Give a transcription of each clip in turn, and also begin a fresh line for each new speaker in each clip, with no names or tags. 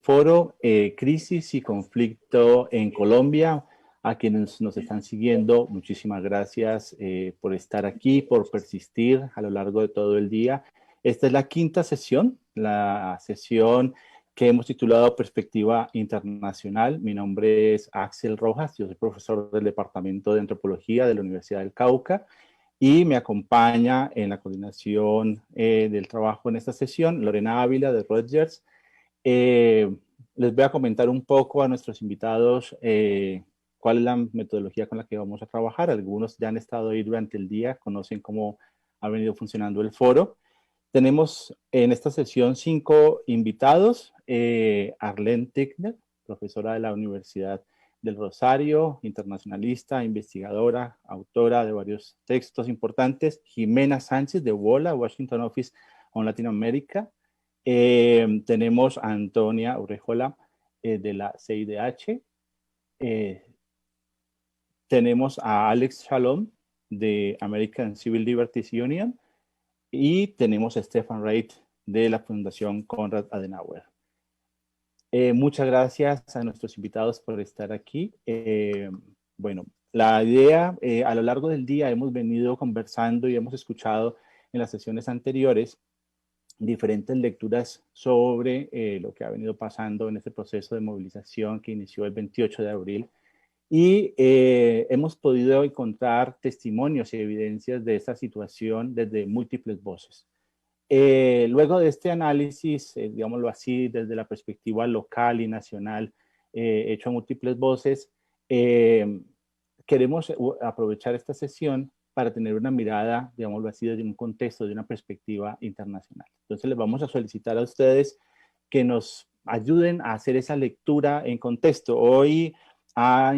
foro Crisis y Conflicto en Colombia. A quienes nos están siguiendo, muchísimas gracias por estar aquí, por persistir a lo largo de todo el día. Esta es la quinta sesión, la sesión que hemos titulado Perspectiva Internacional. Mi nombre es Axel Rojas, yo soy profesor del Departamento de Antropología de la Universidad del Cauca y me acompaña en la coordinación del trabajo en esta sesión Lorena Ávila de Rutgers. Les voy a comentar un poco a nuestros invitados cuál es la metodología con la que vamos a trabajar. Algunos ya han estado ahí durante el día, conocen cómo ha venido funcionando el foro. Tenemos en esta sesión 5 invitados. Arlene Tickner, profesora de la Universidad del Rosario, internacionalista, investigadora, autora de varios textos importantes. Jimena Sánchez de WOLA, Washington Office on Latin America. Tenemos a Antonia Urrejola de la CIDH. Tenemos a Alex Shalom de American Civil Liberties Union y tenemos a Stefan Reit de la Fundación Konrad Adenauer. Muchas gracias a nuestros invitados por estar aquí. Bueno, la idea, a lo largo del día hemos venido conversando y hemos escuchado en las sesiones anteriores diferentes lecturas sobre lo que ha venido pasando en este proceso de movilización que inició el 28 de abril. Y hemos podido encontrar testimonios y evidencias de esta situación desde múltiples voces. Luego de este análisis, digámoslo así, desde la perspectiva local y nacional, hecho a múltiples voces, queremos aprovechar esta sesión para tener una mirada, digámoslo así, desde un contexto, de una perspectiva internacional. Entonces les vamos a solicitar a ustedes que nos ayuden a hacer esa lectura en contexto. Hoy ha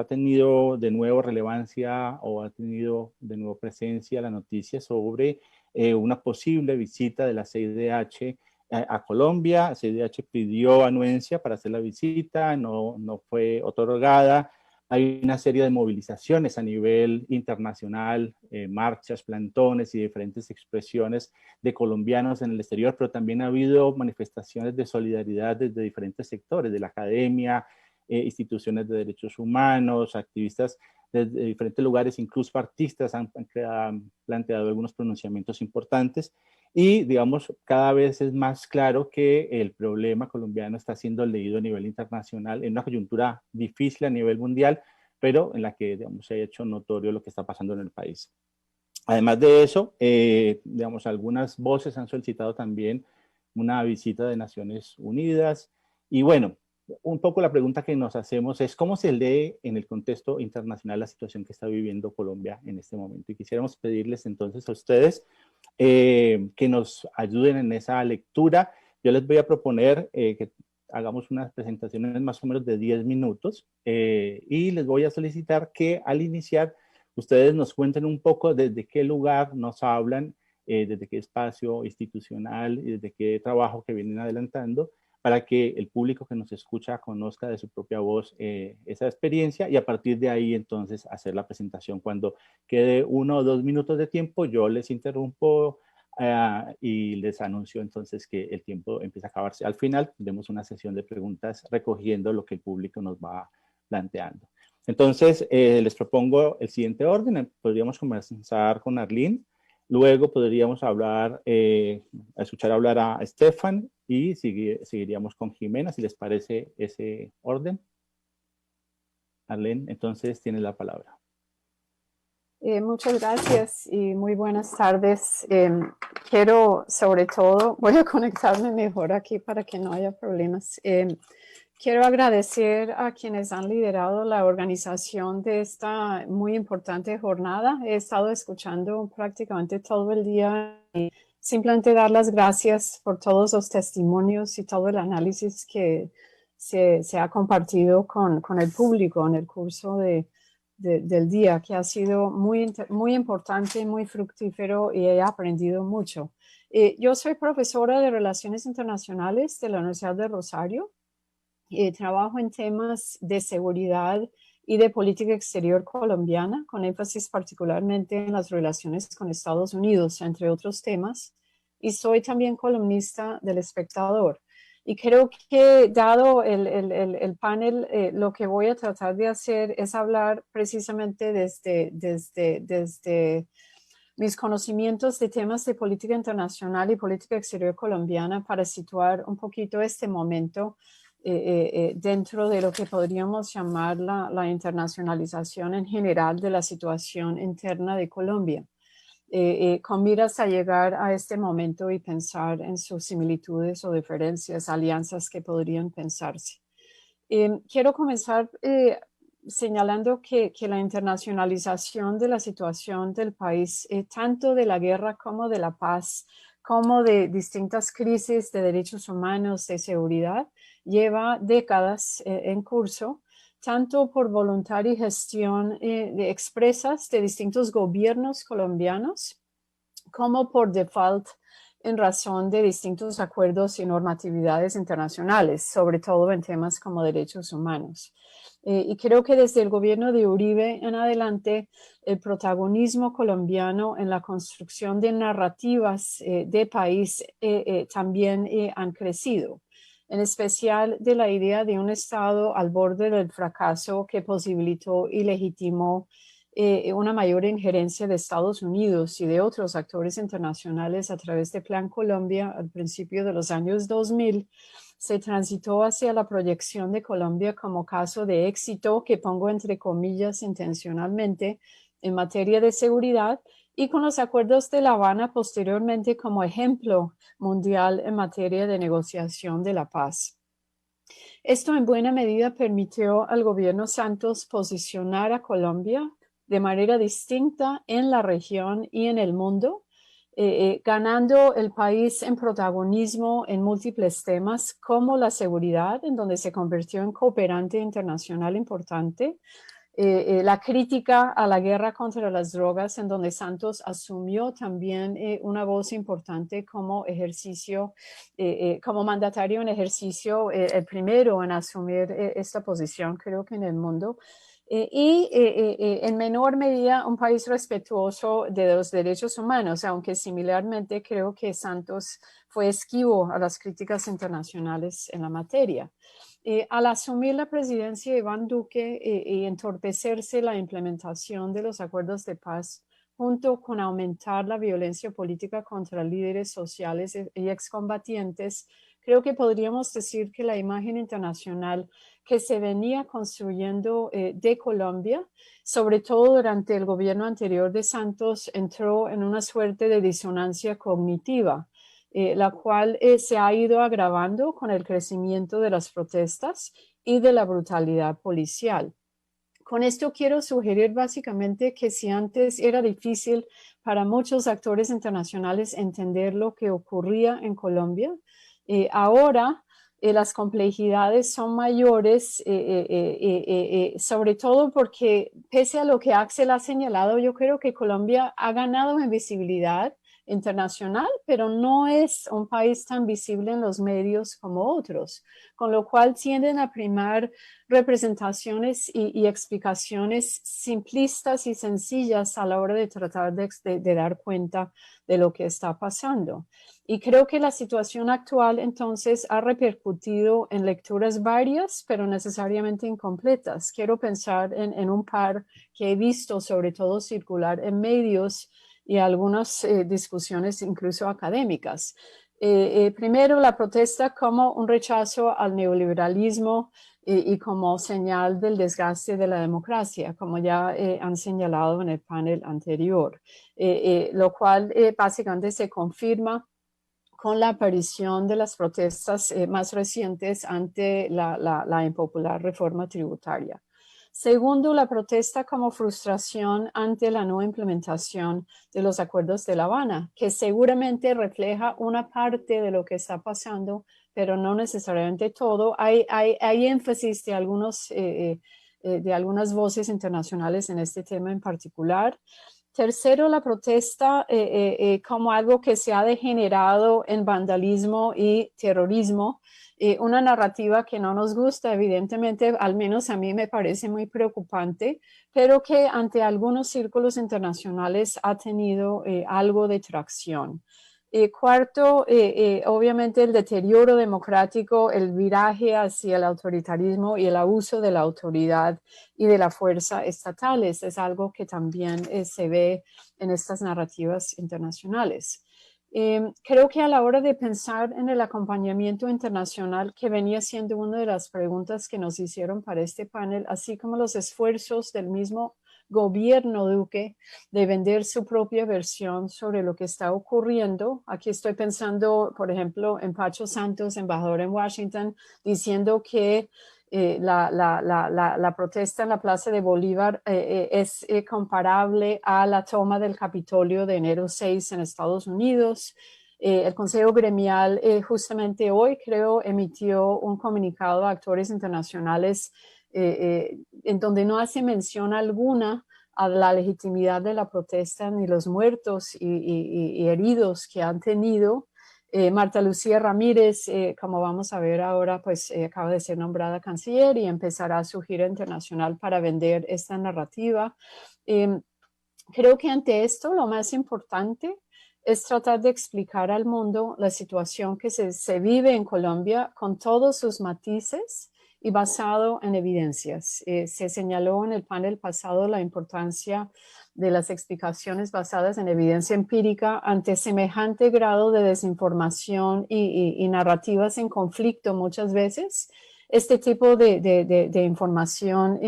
tenido de nuevo relevancia o ha tenido de nuevo presencia la noticia sobre una posible visita de la CIDH a Colombia. La CIDH pidió anuencia para hacer la visita, no fue otorgada. Hay una serie de movilizaciones a nivel internacional, marchas, plantones y diferentes expresiones de colombianos en el exterior, pero también ha habido manifestaciones de solidaridad desde diferentes sectores, de la academia, instituciones de derechos humanos, activistas de diferentes lugares, incluso artistas han planteado algunos pronunciamientos importantes y, digamos, cada vez es más claro que el problema colombiano está siendo leído a nivel internacional en una coyuntura difícil a nivel mundial, pero en la que, digamos, se ha hecho notorio lo que está pasando en el país. Además de eso, digamos, algunas voces han solicitado también una visita de Naciones Unidas y bueno, un poco la pregunta que nos hacemos es cómo se lee en el contexto internacional la situación que está viviendo Colombia en este momento. Y quisiéramos pedirles entonces a ustedes que nos ayuden en esa lectura. Yo les voy a proponer que hagamos unas presentaciones más o menos de 10 minutos y les voy a solicitar que al iniciar ustedes nos cuenten un poco desde qué lugar nos hablan, desde qué espacio institucional y desde qué trabajo que vienen adelantando, para que el público que nos escucha conozca de su propia voz esa experiencia y a partir de ahí entonces hacer la presentación. Cuando quede 1 o 2 minutos de tiempo, yo les interrumpo y les anuncio entonces que el tiempo empieza a acabarse. Al final, tenemos una sesión de preguntas recogiendo lo que el público nos va planteando. Entonces, les propongo el siguiente orden. Podríamos comenzar con Arlene. Luego podríamos hablar, escuchar hablar a Stefan y seguiríamos con Jimena, si les parece ese orden. Arlene, entonces tienes la palabra.
Muchas gracias y muy buenas tardes. Quiero, sobre todo, voy a conectarme mejor aquí para que no haya problemas. Quiero agradecer a quienes han liderado la organización de esta muy importante jornada. He estado escuchando prácticamente todo el día y simplemente dar las gracias por todos los testimonios y todo el análisis que se ha compartido con el público en el curso del día, que ha sido muy importante, muy fructífero y he aprendido mucho. Yo soy profesora de Relaciones Internacionales de la Universidad de Rosario. Trabajo en temas de seguridad y de política exterior colombiana, con énfasis particularmente en las relaciones con Estados Unidos, entre otros temas. Y soy también columnista del Espectador. Y creo que dado el panel, lo que voy a tratar de hacer es hablar precisamente desde mis conocimientos de temas de política internacional y política exterior colombiana para situar un poquito este momento dentro de lo que podríamos llamar la internacionalización en general de la situación interna de Colombia, con miras a llegar a este momento y pensar en sus similitudes o diferencias, alianzas que podrían pensarse. Quiero comenzar señalando que la internacionalización de la situación del país, tanto de la guerra como de la paz, como de distintas crisis de derechos humanos, de seguridad, lleva décadas en curso, tanto por voluntad y gestión de expresas de distintos gobiernos colombianos, como por default en razón de distintos acuerdos y normatividades internacionales, sobre todo en temas como derechos humanos. Y creo que desde el gobierno de Uribe en adelante, el protagonismo colombiano en la construcción de narrativas de país también han crecido, en especial de la idea de un Estado al borde del fracaso que posibilitó y legitimó una mayor injerencia de Estados Unidos y de otros actores internacionales a través de Plan Colombia al principio de los años 2000, se transitó hacia la proyección de Colombia como caso de éxito, que pongo entre comillas intencionalmente, en materia de seguridad, y con los acuerdos de La Habana posteriormente como ejemplo mundial en materia de negociación de la paz. Esto en buena medida permitió al gobierno Santos posicionar a Colombia de manera distinta en la región y en el mundo, ganando el país en protagonismo en múltiples temas como la seguridad, en donde se convirtió en cooperante internacional importante, la crítica a la guerra contra las drogas, en donde Santos asumió también una voz importante como ejercicio, como mandatario en ejercicio, el primero en asumir esta posición, creo que en el mundo. En menor medida un país respetuoso de los derechos humanos, aunque similarmente creo que Santos fue esquivo a las críticas internacionales en la materia. Al asumir la presidencia de Iván Duque y entorpecerse la implementación de los acuerdos de paz, junto con aumentar la violencia política contra líderes sociales y excombatientes, creo que podríamos decir que la imagen internacional que se venía construyendo de Colombia, sobre todo durante el gobierno anterior de Santos, entró en una suerte de disonancia cognitiva, la cual se ha ido agravando con el crecimiento de las protestas y de la brutalidad policial. Con esto quiero sugerir básicamente que si antes era difícil para muchos actores internacionales entender lo que ocurría en Colombia, ahora las complejidades son mayores, sobre todo porque pese a lo que Axel ha señalado, yo creo que Colombia ha ganado en visibilidad internacional, pero no es un país tan visible en los medios como otros, con lo cual tienden a primar representaciones y explicaciones simplistas y sencillas a la hora de tratar de dar cuenta de lo que está pasando. Y creo que la situación actual entonces ha repercutido en lecturas varias, pero necesariamente incompletas. Quiero pensar en un par que he visto sobre todo circular en medios y algunas discusiones incluso académicas. Primero, la protesta como un rechazo al neoliberalismo y como señal del desgaste de la democracia, como ya han señalado en el panel anterior, lo cual básicamente se confirma con la aparición de las protestas más recientes ante la impopular reforma tributaria. Segundo, la protesta como frustración ante la no implementación de los acuerdos de La Habana, que seguramente refleja una parte de lo que está pasando, pero no necesariamente todo. Hay énfasis de algunas voces internacionales en este tema en particular. Tercero, la protesta como algo que se ha degenerado en vandalismo y terrorismo, una narrativa que no nos gusta, evidentemente, al menos a mí me parece muy preocupante, pero que ante algunos círculos internacionales ha tenido algo de tracción. Cuarto, obviamente el deterioro democrático, el viraje hacia el autoritarismo y el abuso de la autoridad y de la fuerza estatales es algo que también se ve en estas narrativas internacionales. Creo que a la hora de pensar en el acompañamiento internacional, que venía siendo una de las preguntas que nos hicieron para este panel, así como los esfuerzos del mismo gobierno Duque de vender su propia versión sobre lo que está ocurriendo. Aquí estoy pensando, por ejemplo, en Pacho Santos, embajador en Washington, diciendo que la protesta en la Plaza de Bolívar es comparable a la toma del Capitolio de enero 6 en Estados Unidos. El Consejo Gremial justamente hoy, creo, emitió un comunicado a actores internacionales en donde no hace mención alguna a la legitimidad de la protesta ni los muertos y heridos que han tenido. Marta Lucía Ramírez, como vamos a ver ahora, pues acaba de ser nombrada canciller y empezará su gira internacional para vender esta narrativa. Creo que ante esto lo más importante es tratar de explicar al mundo la situación que se vive en Colombia con todos sus matices y basado en evidencias. Se señaló en el panel pasado la importancia de las explicaciones basadas en evidencia empírica ante semejante grado de desinformación y narrativas en conflicto muchas veces. Este tipo de información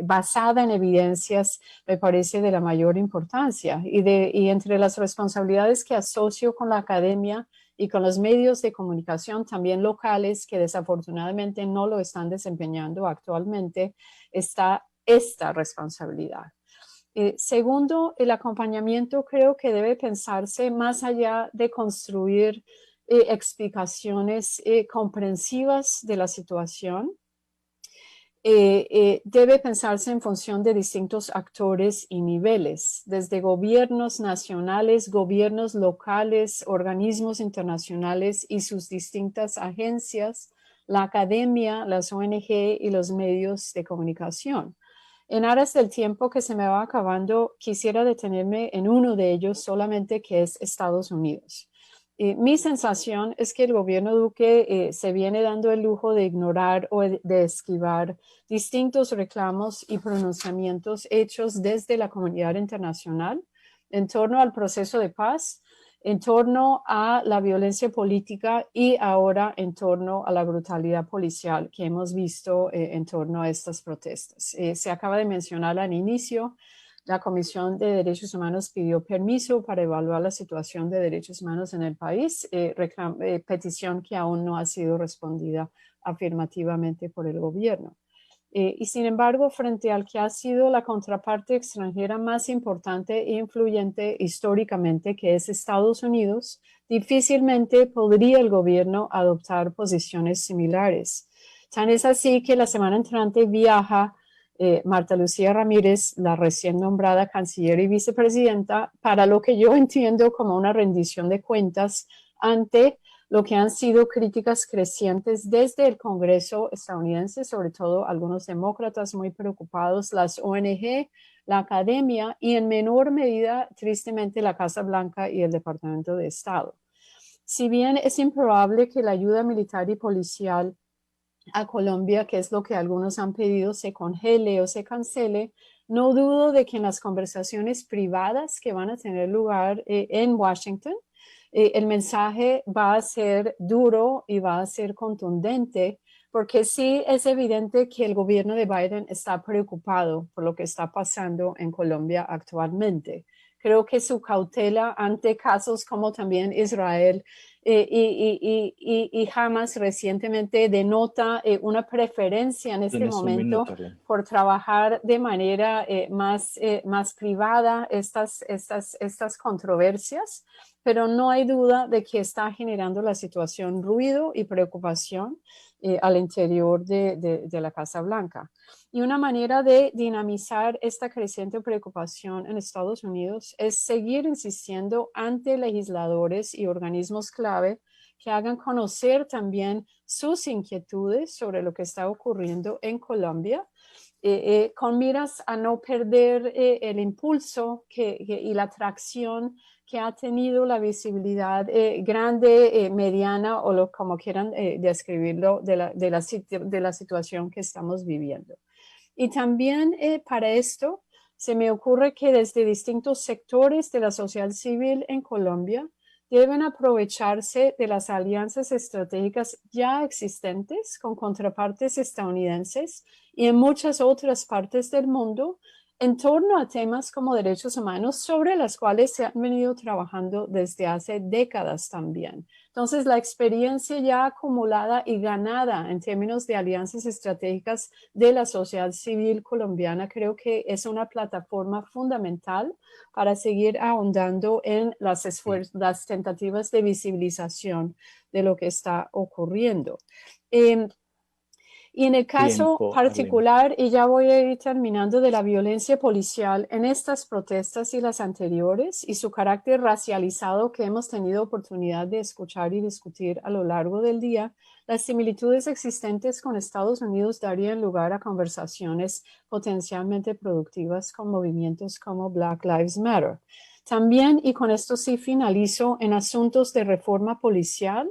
basada en evidencias me parece de la mayor importancia y entre las responsabilidades que asocio con la academia y con los medios de comunicación también locales que desafortunadamente no lo están desempeñando actualmente, está esta responsabilidad. Segundo, el acompañamiento creo que debe pensarse más allá de construir explicaciones comprensivas de la situación. Debe pensarse en función de distintos actores y niveles, desde gobiernos nacionales, gobiernos locales, organismos internacionales y sus distintas agencias, la academia, las ONG y los medios de comunicación. En aras del tiempo que se me va acabando, quisiera detenerme en uno de ellos solamente, que es Estados Unidos. Mi sensación es que el gobierno Duque se viene dando el lujo de ignorar o de esquivar distintos reclamos y pronunciamientos hechos desde la comunidad internacional en torno al proceso de paz, en torno a la violencia política y ahora en torno a la brutalidad policial que hemos visto en torno a estas protestas. Se acaba de mencionar al inicio, la Comisión de Derechos Humanos pidió permiso para evaluar la situación de derechos humanos en el país, petición que aún no ha sido respondida afirmativamente por el gobierno. Y sin embargo, frente al que ha sido la contraparte extranjera más importante e influyente históricamente, que es Estados Unidos, difícilmente podría el gobierno adoptar posiciones similares. Tan es así que la semana entrante viaja Marta Lucía Ramírez, la recién nombrada canciller y vicepresidenta, para lo que yo entiendo como una rendición de cuentas ante lo que han sido críticas crecientes desde el Congreso estadounidense, sobre todo algunos demócratas muy preocupados, las ONG, la academia y en menor medida, tristemente, la Casa Blanca y el Departamento de Estado. Si bien es improbable que la ayuda militar y policial a Colombia, que es lo que algunos han pedido, se congele o se cancele, no dudo de que en las conversaciones privadas que van a tener lugar en Washington, el mensaje va a ser duro y va a ser contundente, porque sí es evidente que el gobierno de Biden está preocupado por lo que está pasando en Colombia actualmente. Creo que su cautela ante casos como también Israel y Hamas recientemente denota una preferencia en este momento por trabajar de manera más privada estas controversias, pero no hay duda de que está generando la situación ruido y preocupación al interior de la Casa Blanca. Y una manera de dinamizar esta creciente preocupación en Estados Unidos es seguir insistiendo ante legisladores y organismos clave que hagan conocer también sus inquietudes sobre lo que está ocurriendo en Colombia con miras a no perder el impulso y la atracción que ha tenido la visibilidad grande, mediana o como quieran describirlo de la situación que estamos viviendo. Y también para esto se me ocurre que desde distintos sectores de la sociedad civil en Colombia deben aprovecharse de las alianzas estratégicas ya existentes con contrapartes estadounidenses y en muchas otras partes del mundo en torno a temas como derechos humanos sobre las cuales se han venido trabajando desde hace décadas también. Entonces, la experiencia ya acumulada y ganada en términos de alianzas estratégicas de la sociedad civil colombiana creo que es una plataforma fundamental para seguir ahondando en las tentativas de visibilización de lo que está ocurriendo. Y en el caso particular, y ya voy a ir terminando, de la violencia policial en estas protestas y las anteriores y su carácter racializado que hemos tenido oportunidad de escuchar y discutir a lo largo del día, las similitudes existentes con Estados Unidos darían lugar a conversaciones potencialmente productivas con movimientos como Black Lives Matter. También, y con esto sí finalizo, en asuntos de reforma policial,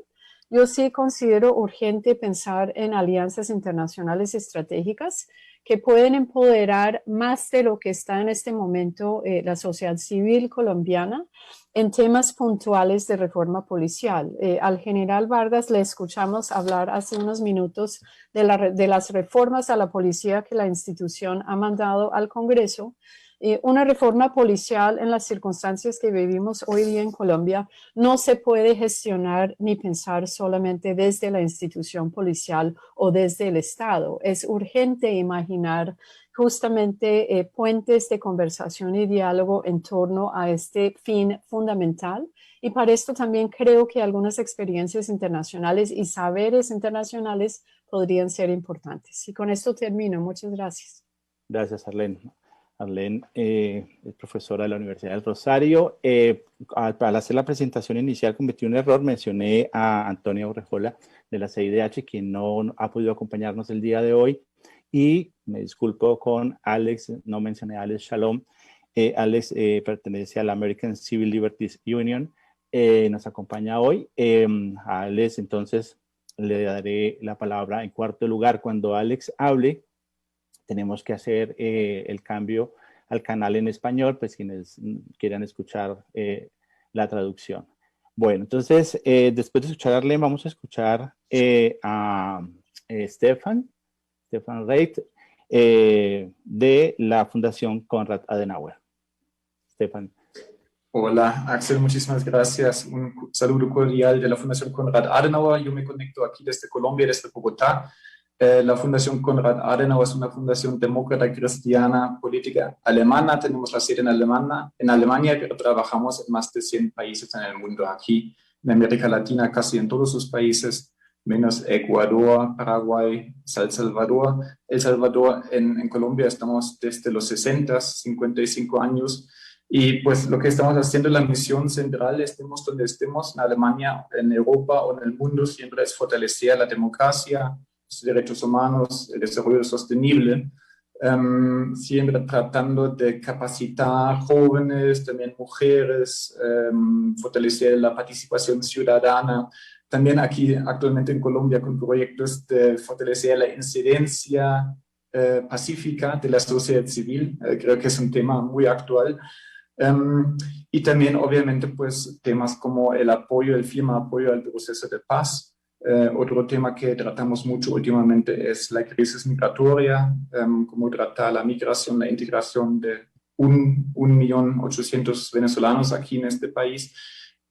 yo sí considero urgente pensar en alianzas internacionales estratégicas que pueden empoderar más de lo que está en este momento la sociedad civil colombiana en temas puntuales de reforma policial. Al general Vargas le escuchamos hablar hace unos minutos de las reformas a la policía que la institución ha mandado al Congreso. Una reforma policial en las circunstancias que vivimos hoy día en Colombia no se puede gestionar ni pensar solamente desde la institución policial o desde el Estado. Es urgente imaginar justamente puentes de conversación y diálogo en torno a este fin fundamental. Y para esto también creo que algunas experiencias internacionales y saberes internacionales podrían ser importantes. Y con esto termino. Muchas gracias.
Gracias, Arlene. Arlene es profesora de la Universidad del Rosario. Al hacer la presentación inicial cometí un error. Mencioné a Antonia Urrejola de la CIDH, quien no ha podido acompañarnos el día de hoy. Y me disculpo con Alex, no mencioné a Alex Shalom. Alex pertenece a la American Civil Liberties Union. Nos acompaña hoy. A Alex, entonces, le daré la palabra en cuarto lugar. Cuando Alex hable, tenemos que hacer el cambio al canal en español, pues quienes quieran escuchar la traducción. Bueno, entonces, después de escuchar a Arlene, vamos a escuchar a Stefan Reit, de la Fundación Konrad Adenauer. Stefan.
Hola, Axel, muchísimas gracias. Un saludo cordial de la Fundación Konrad Adenauer. Yo me conecto aquí desde Colombia, desde Bogotá. La Fundación Konrad Adenauer es una fundación demócrata cristiana política alemana. Tenemos la sede en Alemania, pero trabajamos en más de 100 países en el mundo. Aquí en América Latina, casi en todos sus países, menos Ecuador, Paraguay, El Salvador. El Salvador, en Colombia estamos desde los 60, 55 años. Y pues lo que estamos haciendo, la misión central, estemos donde estemos, en Alemania, en Europa o en el mundo, siempre es fortalecer la democracia, los derechos humanos, el desarrollo sostenible, siempre tratando de capacitar jóvenes, también mujeres, fortalecer la participación ciudadana. También aquí actualmente en Colombia con proyectos de fortalecer la incidencia pacífica de la sociedad civil, creo que es un tema muy actual. Y también obviamente pues temas como el apoyo, el firme apoyo al proceso de paz. Otro tema que tratamos mucho últimamente es la crisis migratoria, cómo tratar la migración, la integración de 1.800.000 venezolanos aquí en este país.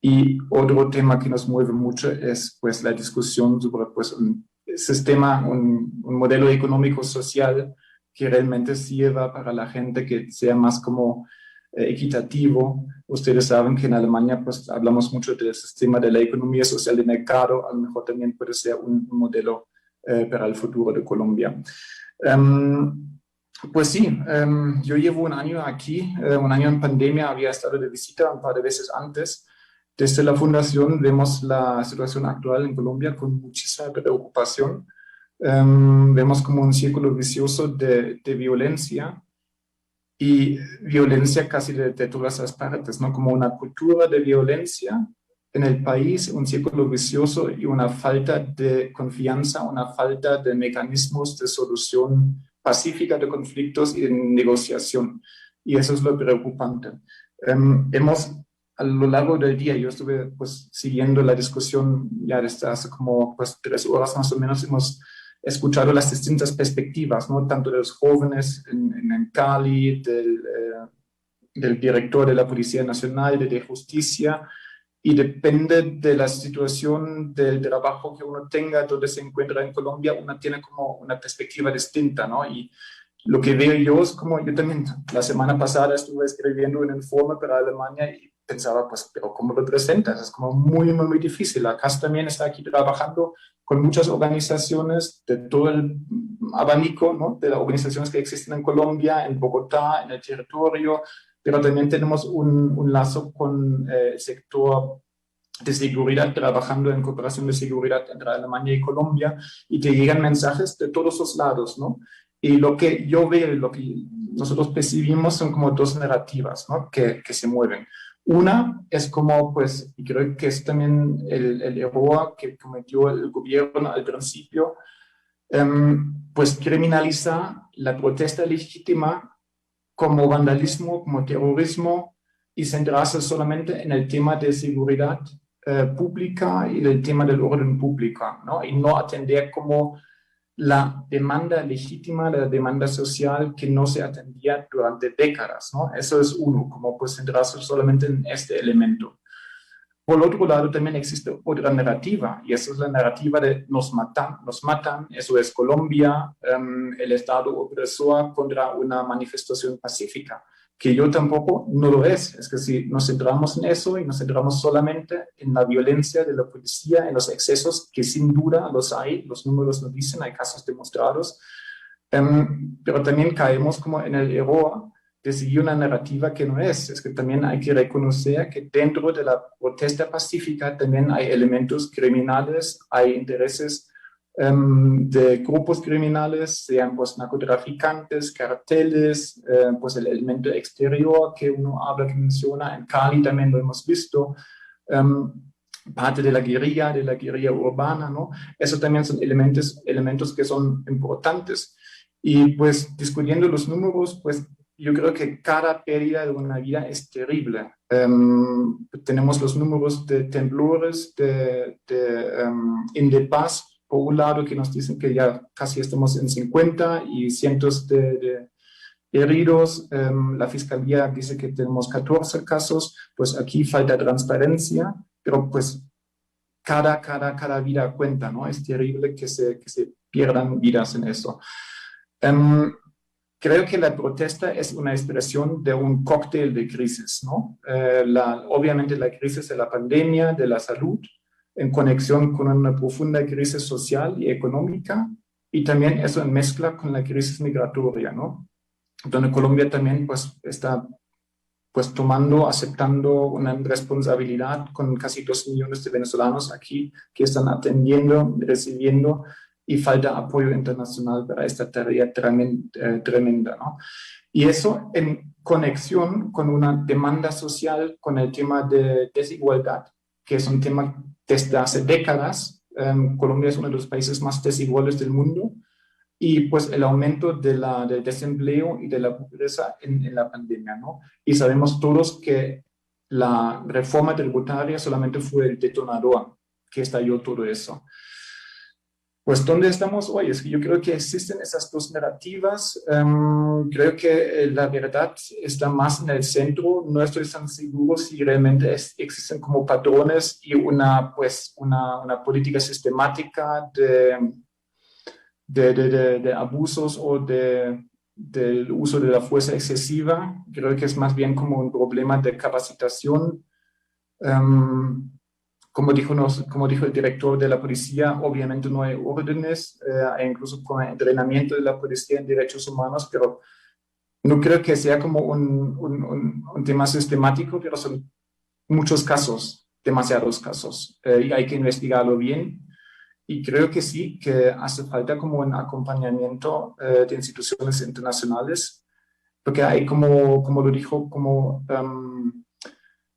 Y otro tema que nos mueve mucho es pues la discusión sobre pues un sistema, un modelo económico social que realmente sirva para la gente, que sea más como equitativo. Ustedes saben que en Alemania pues hablamos mucho del sistema de la economía social de mercado. A lo mejor también puede ser un modelo para el futuro de Colombia. Pues sí, yo llevo un año aquí, un año en pandemia, había estado de visita un par de veces antes. Desde la Fundación vemos la situación actual en Colombia con muchísima preocupación. Vemos como un círculo vicioso de violencia y violencia casi de todas las partes, ¿no? Como una cultura de violencia en el país, un círculo vicioso y una falta de confianza, una falta de mecanismos de solución pacífica de conflictos y de negociación. Y eso es lo preocupante. Hemos, a lo largo del día, yo estuve pues siguiendo la discusión ya desde hace como pues 3 horas más o menos, hemos escuchado las distintas perspectivas, ¿no? Tanto de los jóvenes en Cali, del director de la Policía Nacional, de Justicia, y depende de la situación del trabajo que uno tenga, donde se encuentra en Colombia, uno tiene como una perspectiva distinta, ¿no? Y lo que veo yo es como, yo también la semana pasada estuve escribiendo un informe para Alemania y pensaba, pues, pero ¿cómo lo presentas? Es como muy, muy, muy difícil. Acá también está aquí trabajando con muchas organizaciones de todo el abanico, ¿no? De las organizaciones que existen en Colombia, en Bogotá, en el territorio, pero también tenemos un lazo con el sector de seguridad, trabajando en cooperación de seguridad entre Alemania y Colombia, y te llegan mensajes de todos los lados, ¿no? Y lo que yo veo, lo que nosotros percibimos son como 2 narrativas, ¿no? que se mueven. Una es como, pues, y creo que es también el error que cometió el gobierno al principio, pues criminaliza la protesta legítima como vandalismo, como terrorismo, y centrarse solamente en el tema de seguridad pública y el tema del orden público, ¿no? Y no atender como la demanda legítima, la demanda social que no se atendía durante décadas, ¿no? Eso es uno, como pues centrarse solamente en este elemento. Por otro lado, también existe otra narrativa, y esa es la narrativa de nos matan, eso es Colombia, el Estado opresor contra una manifestación pacífica, que yo tampoco no lo es que si nos centramos en eso y nos centramos solamente en la violencia de la policía, en los excesos, que sin duda los hay, los números nos dicen, hay casos demostrados, pero también caemos como en el error de seguir una narrativa que no es que también hay que reconocer que dentro de la protesta pacífica también hay elementos criminales, hay intereses de grupos criminales, sean pues narcotraficantes, carteles, pues el elemento exterior que uno habla, que menciona, en Cali también lo hemos visto, parte de la guerrilla urbana, ¿no? Eso también son elementos que son importantes. Y pues discutiendo los números, pues yo creo que cada pérdida de una vida es terrible. Tenemos los números de temblores en La Paz, por un lado, que nos dicen que ya casi estamos en 50 y cientos de heridos. La Fiscalía dice que tenemos 14 casos. Pues aquí falta transparencia, pero pues cada vida cuenta, ¿no? Es terrible que se pierdan vidas en eso. Creo que la protesta es una expresión de un cóctel de crisis, ¿no? Obviamente la crisis de la pandemia, de la salud, en conexión con una profunda crisis social y económica, y también eso en mezcla con la crisis migratoria, ¿no? Donde Colombia también pues está pues aceptando una responsabilidad con casi 2 millones de venezolanos aquí que están atendiendo, recibiendo, y falta apoyo internacional para esta tarea tremenda, ¿no? Y eso en conexión con una demanda social, con el tema de desigualdad, que es un tema desde hace décadas. Colombia es uno de los países más desiguales del mundo, y pues el aumento del desempleo y de la pobreza en la pandemia, ¿no? Y sabemos todos que la reforma tributaria solamente fue el detonador que estalló todo eso. Pues, ¿dónde estamos hoy? Es que yo creo que existen esas 2 narrativas. Creo que la verdad está más en el centro. No estoy tan seguro si realmente existen como patrones y una política sistemática de abusos o del uso de la fuerza excesiva. Creo que es más bien como un problema de capacitación. Como dijo el director de la policía, obviamente no hay órdenes, hay incluso con entrenamiento de la policía en derechos humanos, pero no creo que sea como un tema sistemático, pero son muchos casos, demasiados casos, y hay que investigarlo bien. Y creo que sí, que hace falta como un acompañamiento de instituciones internacionales, porque hay como lo dijo, como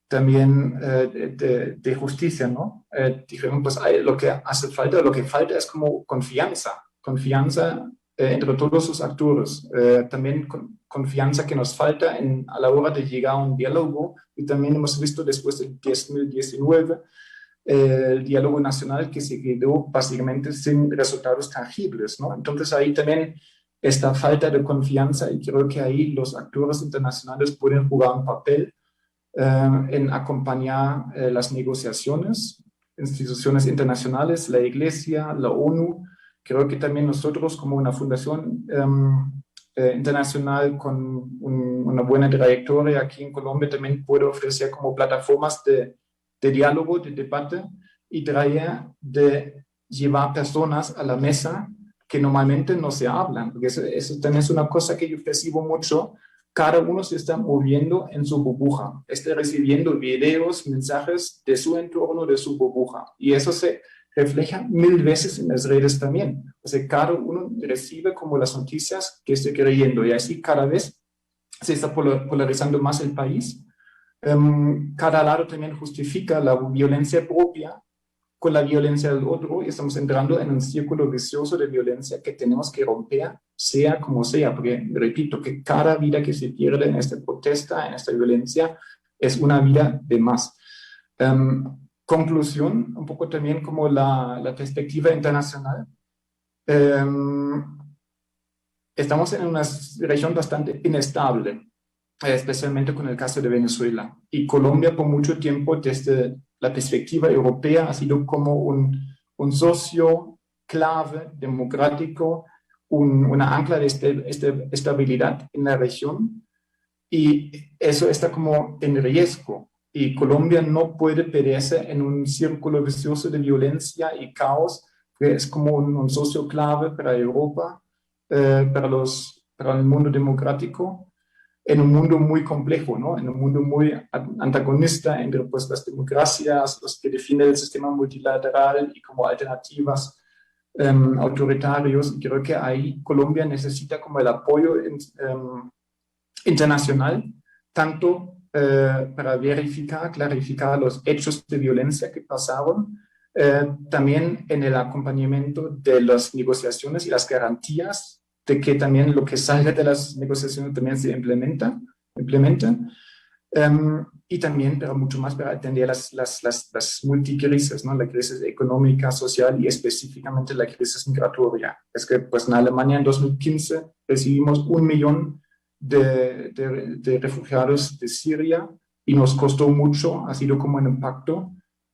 también de justicia, ¿no? Dijeron, pues lo que hace falta, lo que falta es como confianza entre todos los actores, también confianza que nos falta a la hora de llegar a un diálogo, y también hemos visto después del 2019 el diálogo nacional que se quedó básicamente sin resultados tangibles, ¿no? Entonces ahí también esta falta de confianza, y creo que ahí los actores internacionales pueden jugar un papel en acompañar las negociaciones, instituciones internacionales, la Iglesia, la ONU. Creo que también nosotros como una fundación internacional con una buena trayectoria aquí en Colombia también puede ofrecer como plataformas de diálogo, de debate, y traer de llevar personas a la mesa que normalmente no se hablan, porque eso también es una cosa que yo percibo mucho. Cada uno se está moviendo en su burbuja, está recibiendo videos, mensajes de su entorno, de su burbuja, y eso se refleja 1000 veces en las redes también. O sea, cada uno recibe como las noticias que está creyendo, y así cada vez se está polarizando más el país. Cada lado también justifica la violencia propia con la violencia del otro, y estamos entrando en un círculo vicioso de violencia que tenemos que romper, sea como sea, porque repito que cada vida que se pierde en esta protesta, en esta violencia, es una vida de más. Conclusión, un poco también como la perspectiva internacional. Estamos en una región bastante inestable, especialmente con el caso de Venezuela. Y Colombia por mucho tiempo, desde la perspectiva europea, ha sido como un socio clave democrático, una ancla de estabilidad en la región. Y eso está como en riesgo. Y Colombia no puede perderse en un círculo vicioso de violencia y caos, que es como un socio clave para Europa, para el mundo democrático, en un mundo muy complejo, ¿no? En un mundo muy antagonista entre pues, las democracias, los que definen el sistema multilateral y como alternativas autoritarios. Y creo que ahí Colombia necesita como el apoyo internacional, tanto para verificar, clarificar los hechos de violencia que pasaron, también en el acompañamiento de las negociaciones y las garantías de que también lo que salga de las negociaciones también se implementa, y también, pero mucho más para atender las multicrisis, ¿no? La crisis económica, social y específicamente la crisis migratoria. Es que pues en Alemania en 2015 recibimos 1 millón de refugiados de Siria, y nos costó mucho, ha sido como un impacto,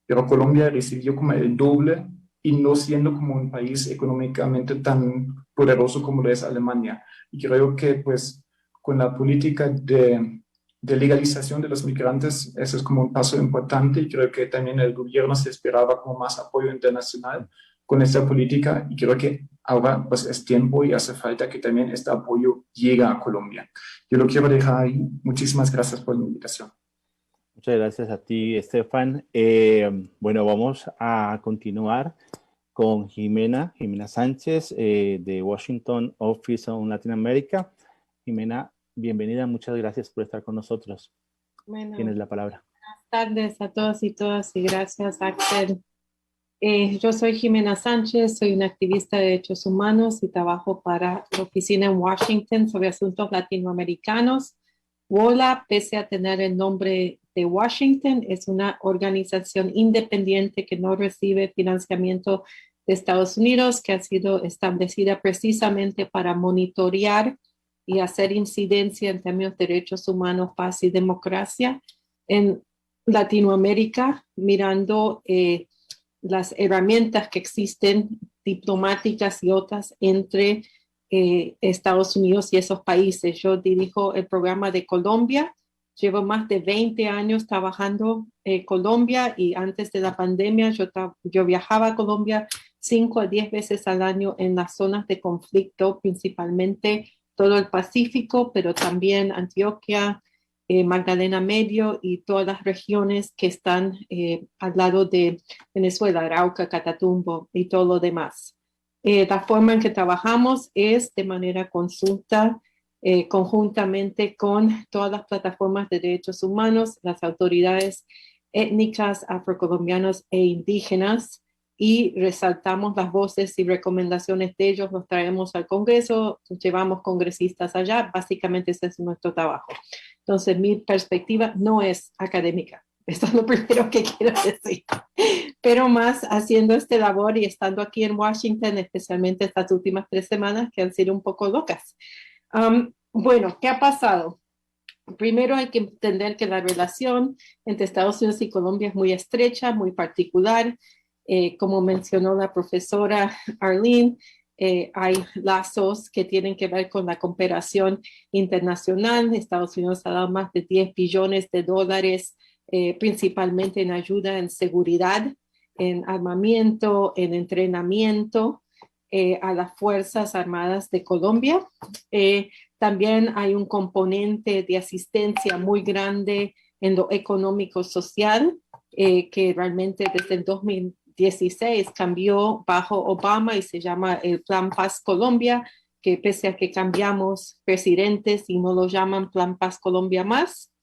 pero Colombia recibió como el doble, y no siendo como un país económicamente tan poderoso como lo es Alemania. Y creo que pues con la política de legalización de los migrantes, eso es como un paso importante, y creo que también el gobierno se esperaba como más apoyo internacional con esta política, y creo que ahora pues es tiempo y hace falta que también este apoyo llegue a Colombia. Yo lo quiero dejar ahí. Muchísimas gracias por la invitación.
Muchas gracias a ti, Estefan. Bueno, vamos a continuar con Jimena Sánchez de Washington Office on Latin America. Jimena, bienvenida, muchas gracias por estar con nosotros.
Bueno,
tienes la palabra.
Buenas tardes a todos y todas, y gracias, Axel. Yo soy Jimena Sánchez, soy una activista de derechos humanos y trabajo para la oficina en Washington sobre asuntos latinoamericanos. WOLA, pese a tener el nombre de Washington, es una organización independiente que no recibe financiamiento de Estados Unidos, que ha sido establecida precisamente para monitorear y hacer incidencia en términos de derechos humanos, paz y democracia en Latinoamérica, mirando las herramientas que existen diplomáticas y otras entre Estados Unidos y esos países. Yo dirijo el programa de Colombia. Llevo más de 20 años trabajando en Colombia, y antes de la pandemia yo viajaba a Colombia 5 a 10 veces al año en las zonas de conflicto, principalmente todo el Pacífico, pero también Antioquia, Magdalena Medio y todas las regiones que están al lado de Venezuela, Arauca, Catatumbo y todo lo demás. La forma en que trabajamos es de manera consulta, conjuntamente con todas las plataformas de derechos humanos, las autoridades étnicas, afrocolombianas e indígenas, y resaltamos las voces y recomendaciones de ellos, los traemos al Congreso, llevamos congresistas allá, básicamente ese es nuestro trabajo. Entonces, mi perspectiva no es académica, eso es lo primero que quiero decir, pero más haciendo este labor y estando aquí en Washington, especialmente estas últimas 3 semanas que han sido un poco locas. Bueno, ¿qué ha pasado? Primero hay que entender que la relación entre Estados Unidos y Colombia es muy estrecha, muy particular. Como mencionó la profesora Arlene, hay lazos que tienen que ver con la cooperación internacional. Estados Unidos ha dado más de $10 billones, principalmente en ayuda en seguridad, en armamento, en entrenamiento a las Fuerzas Armadas de Colombia. También hay un componente de asistencia muy grande en lo económico-social, que realmente desde el 2016 cambió bajo Obama y se llama el Plan Paz Colombia, que pese a que cambiamos presidentes y no lo llaman Plan Paz Colombia más,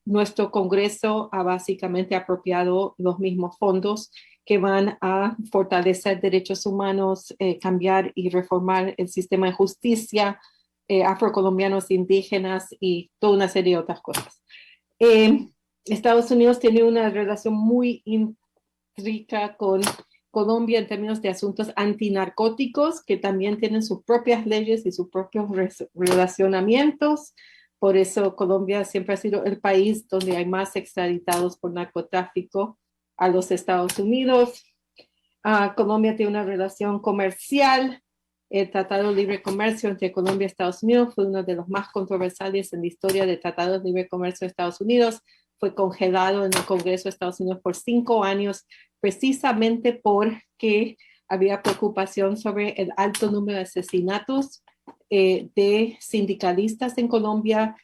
nuestro Congreso ha básicamente apropiado los mismos fondos que van a fortalecer derechos humanos, cambiar y reformar el sistema de justicia, afrocolombianos, indígenas y toda una serie de otras cosas. Estados Unidos tiene una relación muy rica con Colombia en términos de asuntos antinarcóticos, que también tienen sus propias leyes y sus propios relacionamientos. Por eso Colombia siempre ha sido el país donde hay más extraditados por narcotráfico a los Estados Unidos. Colombia tiene una relación comercial. El Tratado de Libre Comercio entre Colombia y Estados Unidos fue uno de los más controversiales en la historia de Tratados de Libre Comercio de Estados Unidos. Fue congelado en el Congreso de Estados Unidos por 5 años, precisamente porque había preocupación sobre el alto número de asesinatos de sindicalistas en Colombia,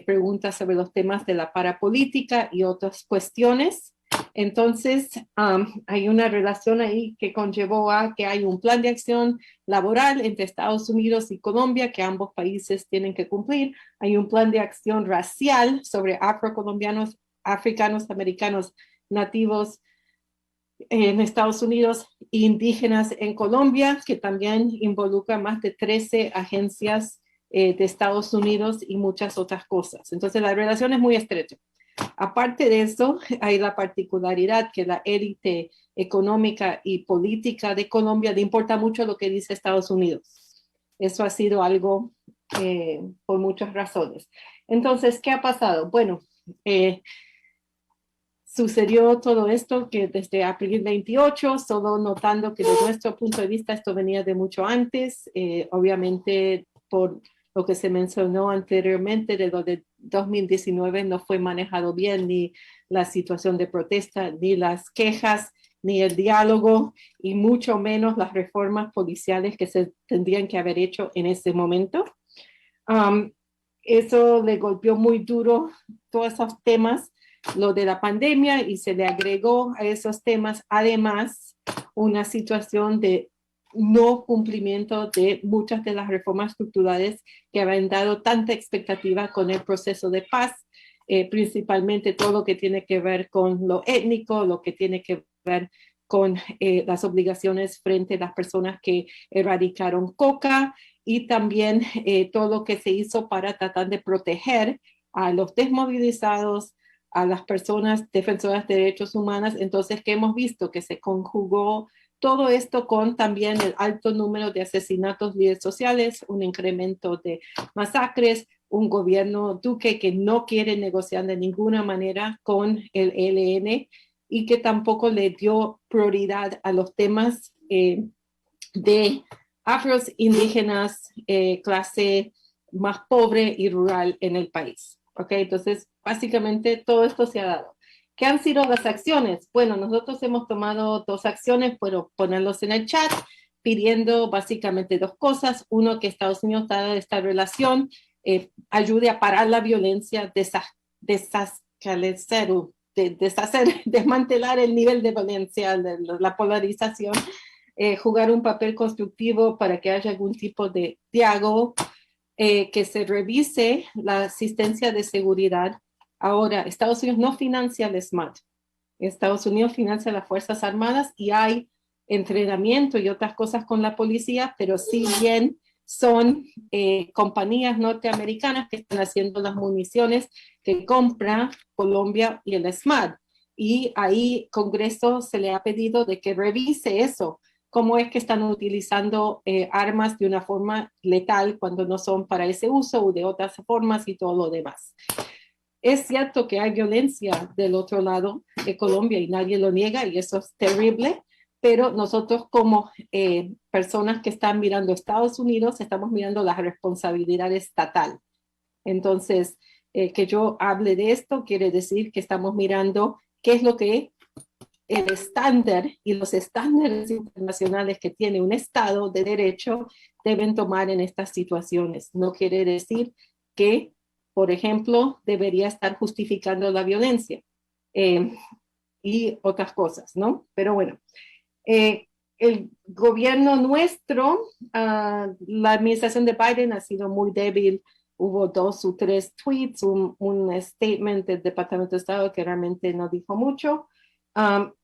preguntas sobre los temas de la parapolítica y otras cuestiones. Entonces, hay una relación ahí que conllevó a que hay un plan de acción laboral entre Estados Unidos y Colombia que ambos países tienen que cumplir. Hay un plan de acción racial sobre afrocolombianos, africanos, americanos, nativos en Estados Unidos, indígenas en Colombia, que también involucra más de 13 agencias de Estados Unidos y muchas otras cosas. Entonces, la relación es muy estrecha. Aparte de eso, hay la particularidad que la élite económica y política de Colombia le importa mucho lo que dice Estados Unidos. Eso ha sido algo por muchas razones. Entonces, ¿qué ha pasado? Bueno, sucedió todo esto que desde abril 28, solo notando que desde nuestro punto de vista esto venía de mucho antes, obviamente por lo que se mencionó anteriormente de lo de 2019 no fue manejado bien ni la situación de protesta, ni las quejas, ni el diálogo, y mucho menos las reformas policiales que se tendrían que haber hecho en ese momento. Eso le golpeó muy duro todos esos temas, lo de la pandemia, y se le agregó a esos temas además una situación de no cumplimiento de muchas de las reformas estructurales que habían dado tanta expectativa con el proceso de paz, principalmente todo lo que tiene que ver con lo étnico, lo que tiene que ver con las obligaciones frente a las personas que erradicaron coca, y también todo lo que se hizo para tratar de proteger a los desmovilizados, a las personas defensoras de derechos humanos. Entonces, ¿qué hemos visto? Que se conjugó todo esto con también el alto número de asesinatos líderes sociales, un incremento de masacres, un gobierno Duque que no quiere negociar de ninguna manera con el ELN y que tampoco le dio prioridad a los temas de afros, indígenas, clase más pobre y rural en el país. ¿Okay? Entonces, básicamente todo esto se ha dado. ¿Qué han sido las acciones? Bueno, nosotros hemos tomado 2 acciones, puedo ponerlos en el chat, pidiendo básicamente 2 cosas. Uno, que Estados Unidos haga esta relación ayude a parar la violencia, desmantelar el nivel de violencia, la polarización, jugar un papel constructivo para que haya algún tipo de diálogo, que se revise la asistencia de seguridad. Ahora, Estados Unidos no financia el SMAT. Estados Unidos financia las Fuerzas Armadas y hay entrenamiento y otras cosas con la policía, pero si bien son compañías norteamericanas que están haciendo las municiones que compra Colombia y el SMAT. Y ahí Congreso se le ha pedido de que revise eso, cómo es que están utilizando armas de una forma letal cuando no son para ese uso o de otras formas y todo lo demás. Es cierto que hay violencia del otro lado de Colombia y nadie lo niega y eso es terrible, pero nosotros como personas que están mirando Estados Unidos estamos mirando la responsabilidad estatal. Entonces, que yo hable de esto quiere decir que estamos mirando qué es lo que el estándar y los estándares internacionales que tiene un Estado de derecho deben tomar en estas situaciones. No quiere decir que, por ejemplo, debería estar justificando la violencia y otras cosas, ¿no? Pero bueno, el gobierno nuestro, la administración de Biden ha sido muy débil. Hubo 2 o 3 tweets, un statement del Departamento de Estado que realmente no dijo mucho,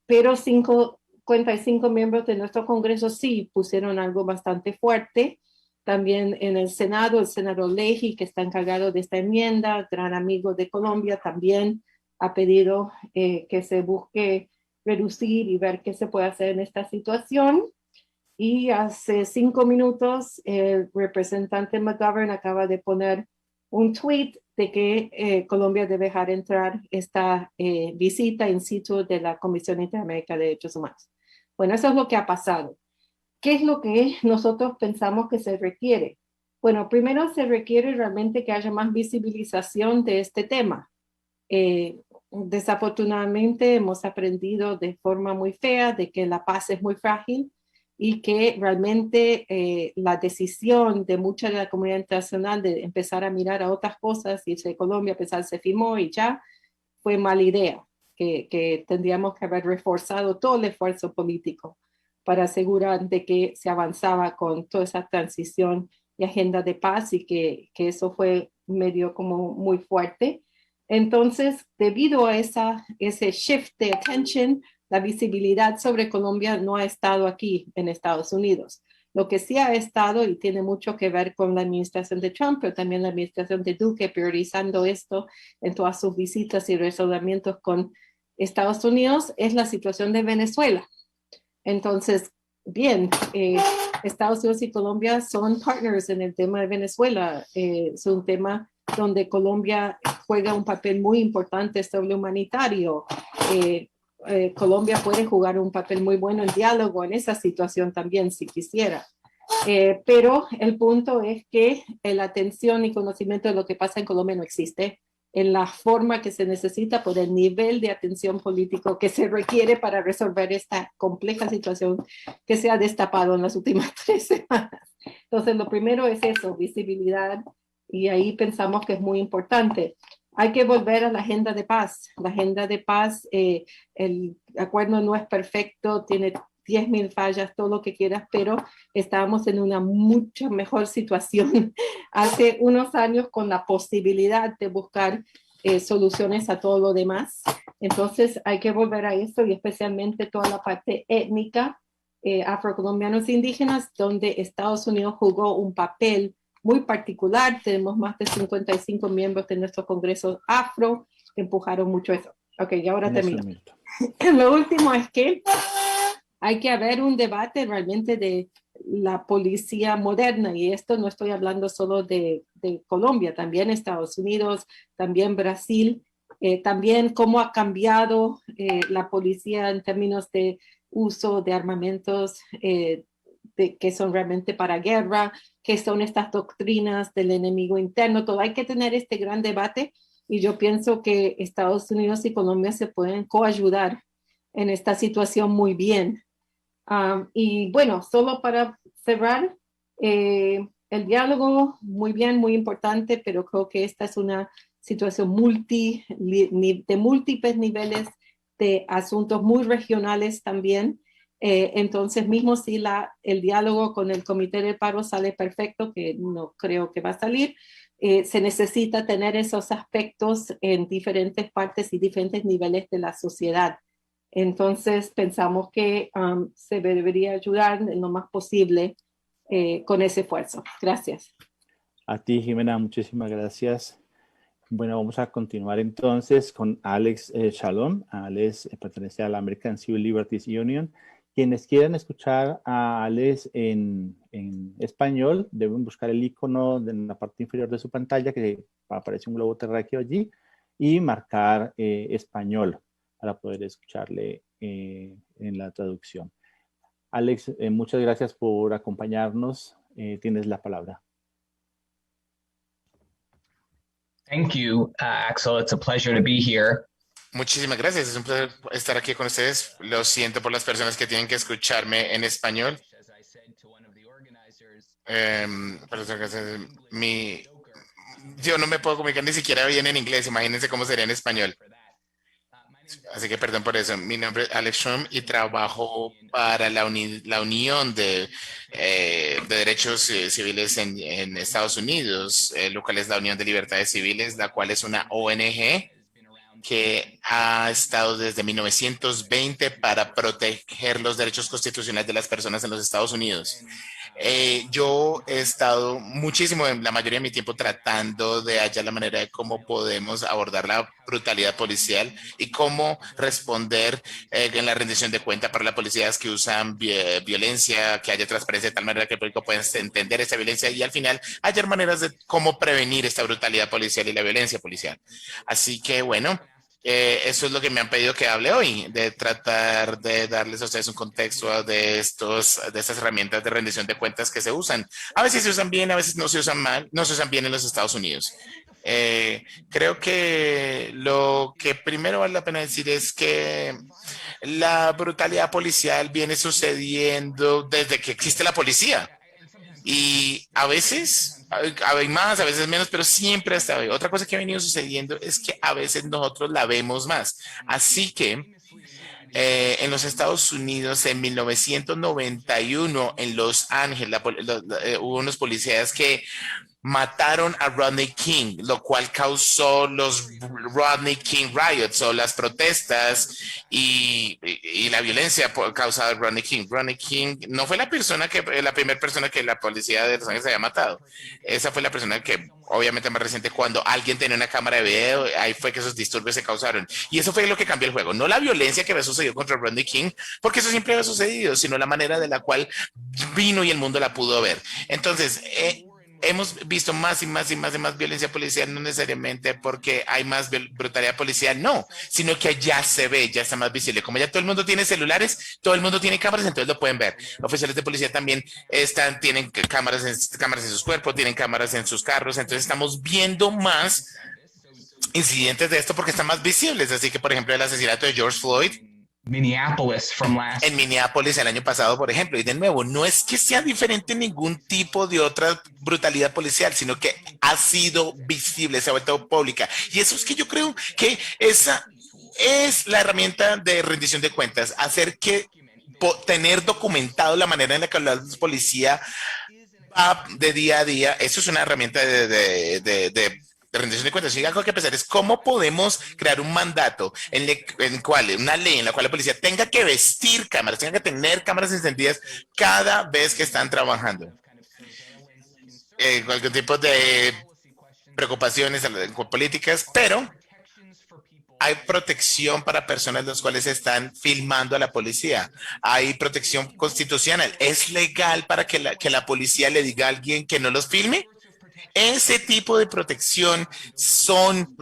pero 55 miembros de nuestro Congreso sí pusieron algo bastante fuerte. También en el senador Leahy, que está encargado de esta enmienda, gran amigo de Colombia, también ha pedido que se busque reducir y ver qué se puede hacer en esta situación. Y hace 5 minutos el representante McGovern acaba de poner un tweet de que Colombia debe dejar entrar esta visita in situ de la Comisión Interamericana de Derechos Humanos. Bueno, eso es lo que ha pasado. ¿Qué es lo que nosotros pensamos que se requiere? Bueno, primero se requiere realmente que haya más visibilización de este tema. Desafortunadamente hemos aprendido de forma muy fea de que la paz es muy frágil y que realmente la decisión de mucha de la comunidad internacional de empezar a mirar a otras cosas, irse de Colombia, empezar se firmó y ya, fue mala idea, que tendríamos que haber reforzado todo el esfuerzo político para asegurar de que se avanzaba con toda esa transición y agenda de paz y que eso fue medio como muy fuerte. Entonces, debido a ese shift de attention, la visibilidad sobre Colombia no ha estado aquí en Estados Unidos. Lo que sí ha estado, y tiene mucho que ver con la administración de Trump, pero también la administración de Duque, priorizando esto en todas sus visitas y resolvimientos con Estados Unidos, es la situación de Venezuela. Entonces, bien, Estados Unidos y Colombia son partners en el tema de Venezuela. Es un tema donde Colombia juega un papel muy importante sobre humanitario. Colombia puede jugar un papel muy bueno en diálogo en esa situación también, si quisiera. Pero el punto es que la atención y conocimiento de lo que pasa en Colombia no existe en la forma que se necesita por el nivel de atención político que se requiere para resolver esta compleja situación que se ha destapado en las últimas 3 semanas. Entonces, lo primero es eso, visibilidad, y ahí pensamos que es muy importante. Hay que volver a la agenda de paz. La agenda de paz, el acuerdo no es perfecto, tiene 10,000 fallas, todo lo que quieras, pero estábamos en una mucho mejor situación hace unos años con la posibilidad de buscar soluciones a todo lo demás. Entonces hay que volver a eso y especialmente toda la parte étnica, afrocolombianos e indígenas, donde Estados Unidos jugó un papel muy particular. Tenemos más de 55 miembros de nuestro Congreso afro que empujaron mucho eso. Ok, y ahora termino. Lo último es que hay que haber un debate realmente de la policía moderna, y esto no estoy hablando solo de Colombia, también Estados Unidos, también Brasil, también cómo ha cambiado la policía en términos de uso de armamentos que son realmente para guerra, qué son estas doctrinas del enemigo interno. Todo hay que tener este gran debate, y yo pienso que Estados Unidos y Colombia se pueden coayudar en esta situación muy bien. Y bueno, solo para cerrar, el diálogo, muy bien, muy importante, pero creo que esta es una situación de múltiples niveles de asuntos muy regionales también. Entonces, mismo si el diálogo con el Comité de Paro sale perfecto, que no creo que va a salir, se necesita tener esos aspectos en diferentes partes y diferentes niveles de la sociedad. Entonces, pensamos que se debería ayudar en lo más posible con ese esfuerzo. Gracias.
A ti, Jimena, muchísimas gracias. Bueno, vamos a continuar entonces con Alex Shalom. Alex pertenece a la American Civil Liberties Union. Quienes quieran escuchar a Alex en español deben buscar el icono en la parte inferior de su pantalla, que aparece un globo terráqueo allí, y marcar español para poder escucharle en la traducción. Alex, muchas gracias por acompañarnos. Tienes la palabra.
Thank you, Axel. It's a pleasure to be here.
Muchísimas gracias. Es un placer estar aquí con ustedes. Lo siento por las personas que tienen que escucharme en español. Yo no me puedo comunicar ni siquiera bien en inglés. Imagínense cómo sería en español. Así que perdón por eso. Mi nombre es Alex Schrum y trabajo para la Unión de Derechos Civiles en Estados Unidos, lo cual es la Unión de Libertades Civiles, la cual es una ONG que ha estado desde 1920 para proteger los derechos constitucionales de las personas en los Estados Unidos. Yo he estado muchísimo, en la mayoría de mi tiempo, tratando de hallar la manera de cómo podemos abordar la brutalidad policial y cómo responder en la rendición de cuenta para las policías que usan violencia, que haya transparencia de tal manera que el público pueda entender esa violencia y al final hallar maneras de cómo prevenir esta brutalidad policial y la violencia policial. Así que bueno, eso es lo que me han pedido que hable hoy, de tratar de darles a ustedes un contexto de estas herramientas de rendición de cuentas que se usan. A veces se usan bien, a veces no se usan mal, no se usan bien en los Estados Unidos. Creo que lo que primero vale la pena decir es que la brutalidad policial viene sucediendo desde que existe la policía. Y a veces hay más, a veces menos, pero siempre hasta hoy. Otra cosa que ha venido sucediendo es que a veces nosotros la vemos más. Así que en los Estados Unidos, en 1991, en Los Ángeles, hubo unos policías que mataron a Rodney King, lo cual causó los Rodney King Riots o las protestas y la violencia causada por Rodney King. Rodney King no fue la primera persona que la policía de Los Ángeles había matado. Esa fue la persona que, obviamente más reciente, cuando alguien tenía una cámara de video, ahí fue que esos disturbios se causaron. Y eso fue lo que cambió el juego. No la violencia que había sucedido contra Rodney King, porque eso siempre había sucedido, sino la manera de la cual vino y el mundo la pudo ver. Entonces, hemos visto más y más violencia policial, no necesariamente porque hay más brutalidad policial, no, sino que ya se ve, ya está más visible. Como ya todo el mundo tiene celulares, todo el mundo tiene cámaras, entonces lo pueden ver. Oficiales de policía también tienen cámaras en sus cuerpos, tienen cámaras en sus carros, entonces estamos viendo más incidentes de esto porque están más visibles. Así que, por ejemplo, el asesinato de George Floyd en Minneapolis el año pasado, por ejemplo, y de nuevo, no es que sea diferente ningún tipo de otra brutalidad policial, sino que ha sido visible, se ha vuelto pública. Y eso es que yo creo que esa es la herramienta de rendición de cuentas, hacer que tener documentado la manera en la que la policía va de día a día. Eso es una herramienta de rendición de cuentas. Y algo que pensar es cómo podemos crear un mandato una ley en la cual la policía tenga que vestir cámaras, tenga que tener cámaras encendidas cada vez que están trabajando. Cualquier tipo de preocupaciones políticas, pero hay protección para personas las cuales están filmando a la policía. Hay protección constitucional. ¿Es legal para que la policía le diga a alguien que no los filme? Ese tipo de protección son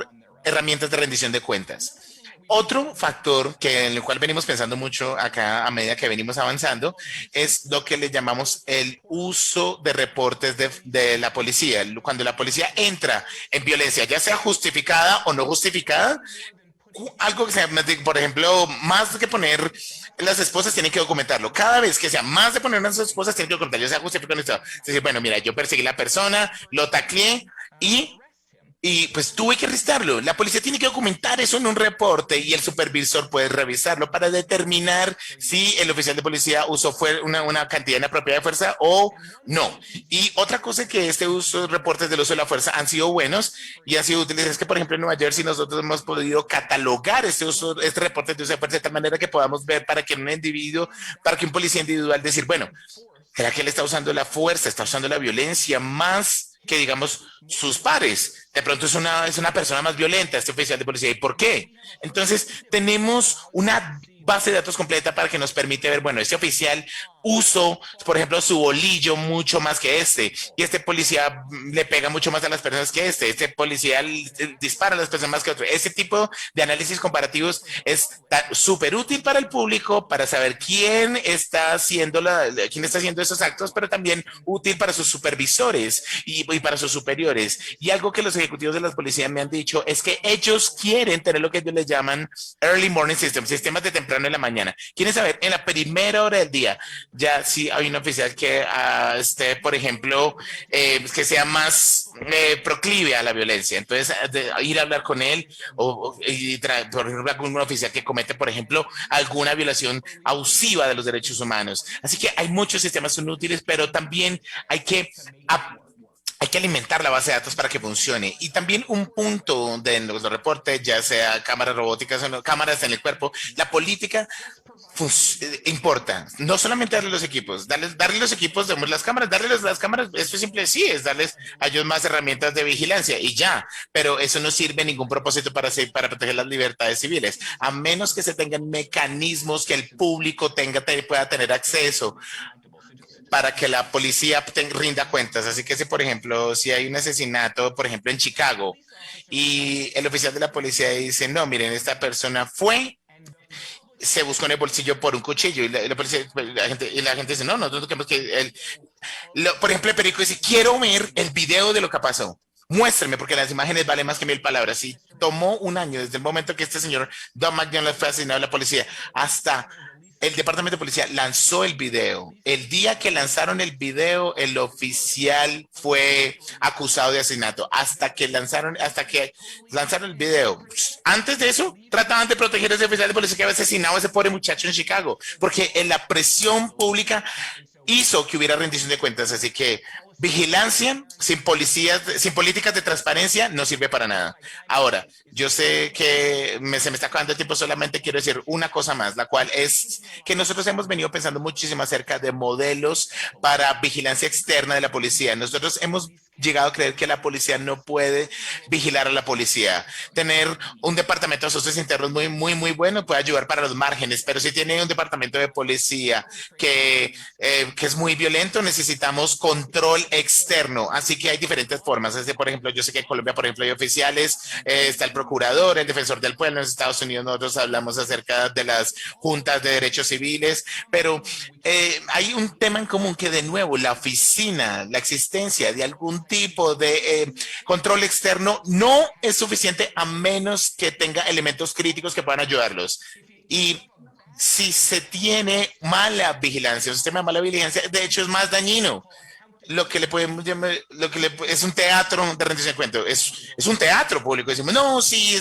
herramientas de rendición de cuentas. Otro factor en el cual venimos pensando mucho acá a medida que venimos avanzando es lo que le llamamos el uso de reportes de la policía. Cuando la policía entra en violencia, ya sea justificada o no justificada, algo que se llama, por ejemplo, más que poner las esposas tienen que documentarlo. Cada vez que sea más de poner una de sus esposas, tienen que documentarlo. Yo sea justificado con esto. Es decir, bueno, mira, yo perseguí a la persona, lo tacleé y pues tuve que arrestarlo. La policía tiene que documentar eso en un reporte y el supervisor puede revisarlo para determinar si el oficial de policía usó una cantidad inapropiada de fuerza o no. Y otra cosa que reportes del uso de la fuerza han sido buenos y han sido útiles es que, por ejemplo, en Nueva Jersey nosotros hemos podido catalogar este reporte de uso de fuerza de tal manera que podamos ver para que un individuo, para que un policía individual decir, bueno, ¿será que él está usando la fuerza, está usando la violencia más que, digamos, sus pares? De pronto es una persona más violenta, este oficial de policía. ¿Y por qué? Entonces, tenemos una base de datos completa para que nos permite ver, bueno, este oficial usó, por ejemplo, su bolillo mucho más que y este policía le pega mucho más a las personas que este policía dispara a las personas más que otro. Ese tipo de análisis comparativos es súper útil para el público, para saber quién está haciendo esos actos, pero también útil para sus supervisores y para sus superiores. Y algo que los ejecutivos de la policía me han dicho es que ellos quieren tener lo que ellos les llaman early morning systems, sistemas de temprano en la mañana. Quieren saber en la primera hora del día ya si hay un oficial que esté, por ejemplo, que sea más proclive a la violencia. Entonces, ir a hablar con él por ejemplo, con un oficial que comete, por ejemplo, alguna violación abusiva de los derechos humanos. Así que hay muchos sistemas son útiles, pero también hay que alimentar la base de datos para que funcione. Y también un punto de los reportes, ya sea cámaras robóticas o no, cámaras en el cuerpo, la política importa. No solamente darle los equipos, darle los equipos, las cámaras, darles las cámaras, esto es simple, sí, es darles a ellos más herramientas de vigilancia y ya, pero eso no sirve ningún propósito para proteger las libertades civiles, a menos que se tengan mecanismos que el público pueda tener acceso para que la policía rinda cuentas. Así que si, por ejemplo, si hay un asesinato, por ejemplo, en Chicago, y el oficial de la policía dice, no, miren, esta persona se buscó en el bolsillo por un cuchillo, y la gente dice, no, nosotros queremos que por ejemplo, el periódico dice, quiero ver el video de lo que pasó. Muéstrame, porque las imágenes valen más que 1000 palabras. Y tomó un año desde el momento que este señor Don McDonald fue asesinado a la policía hasta el departamento de policía lanzó el video. El día que lanzaron el video, el oficial fue acusado de asesinato. Hasta que lanzaron el video. Antes de eso, trataban de proteger a ese oficial de policía que había asesinado a ese pobre muchacho en Chicago, porque en la presión pública hizo que hubiera rendición de cuentas. Así que vigilancia sin políticas de transparencia no sirve para nada. Ahora, yo sé que se me está acabando el tiempo, solamente quiero decir una cosa más, la cual es que nosotros hemos venido pensando muchísimo acerca de modelos para vigilancia externa de la policía. Nosotros hemos llegado a creer que la policía no puede vigilar a la policía. Tener un departamento de asuntos internos muy, muy, muy bueno puede ayudar para los márgenes, pero si tiene un departamento de policía que es muy violento, necesitamos control externo. Así que hay diferentes formas. Por ejemplo, yo sé que en Colombia, por ejemplo, hay oficiales, está el procurador, el defensor del pueblo. En los Estados Unidos nosotros hablamos acerca de las juntas de derechos civiles, pero hay un tema en común que, de nuevo, la oficina, la existencia de algún tipo de control externo no es suficiente a menos que tenga elementos críticos que puedan ayudarlos. Y si se tiene mala vigilancia, un sistema de mala vigilancia, de hecho es más dañino. Lo que le podemos llamar, es un teatro de rendición de cuentas, es un teatro público. Decimos, no, sí,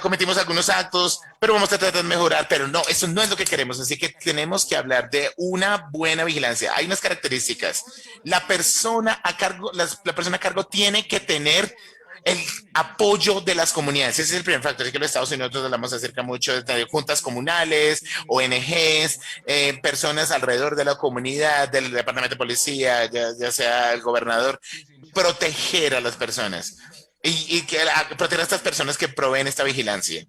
cometimos algunos actos, pero vamos a tratar de mejorar, pero no, eso no es lo que queremos. Así que tenemos que hablar de una buena vigilancia. Hay unas características. La persona a cargo tiene que tener el apoyo de las comunidades. Ese es el primer factor. Así que en los Estados Unidos nosotros hablamos acerca mucho de juntas comunales, ONGs, personas alrededor de la comunidad, del departamento de policía, ya sea el gobernador, proteger a las personas y proteger a estas personas que proveen esta vigilancia.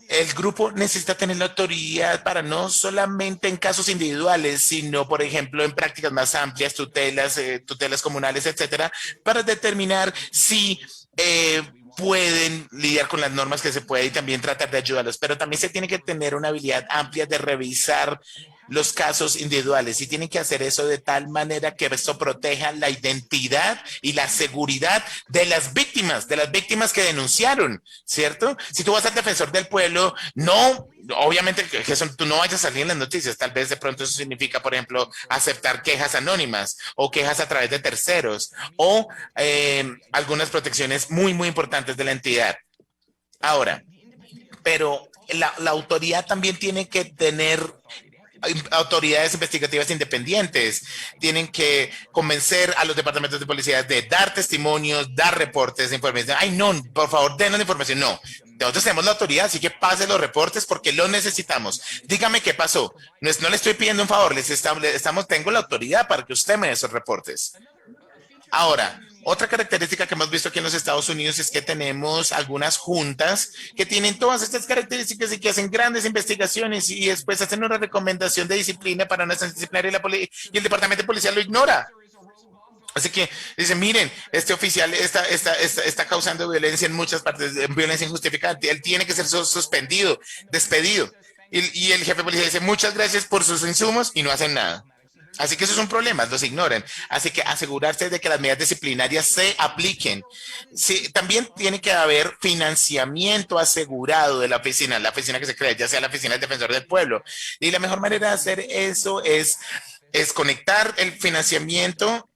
El grupo necesita tener la autoridad para no solamente en casos individuales, sino, por ejemplo, en prácticas más amplias, tutelas comunales, etcétera, para determinar si pueden lidiar con las normas que se puede y también tratar de ayudarlos. Pero también se tiene que tener una habilidad amplia de revisar los casos individuales y tienen que hacer eso de tal manera que esto proteja la identidad y la seguridad de las víctimas que denunciaron, ¿cierto? Si tú vas al defensor del pueblo, no, obviamente que tú no vayas a salir en las noticias, tal vez de pronto eso significa, por ejemplo, aceptar quejas anónimas o quejas a través de terceros o algunas protecciones muy, muy importantes de la entidad. Ahora, pero la autoridad también tiene que tener autoridades investigativas independientes, tienen que convencer a los departamentos de policía de dar testimonios, dar reportes de información. Ay, no, por favor, denos la información. No, nosotros tenemos la autoridad, así que pase los reportes porque los necesitamos. Dígame qué pasó. No le estoy pidiendo un favor, tengo la autoridad para que usted me dé esos reportes. Ahora, otra característica que hemos visto aquí en los Estados Unidos es que tenemos algunas juntas que tienen todas estas características y que hacen grandes investigaciones y después hacen una recomendación de disciplina para una sanción disciplinaria y el departamento de policía lo ignora. Así que dicen, miren, este oficial está causando violencia en muchas partes, violencia injustificada. Él tiene que ser suspendido, despedido. Y el jefe de policía dice, muchas gracias por sus insumos y no hacen nada. Así que eso es un problema, los ignoran. Así que asegurarse de que las medidas disciplinarias se apliquen. Sí, también tiene que haber financiamiento asegurado de la oficina que se crea, ya sea la oficina del defensor del pueblo. Y la mejor manera de hacer eso es conectar el financiamiento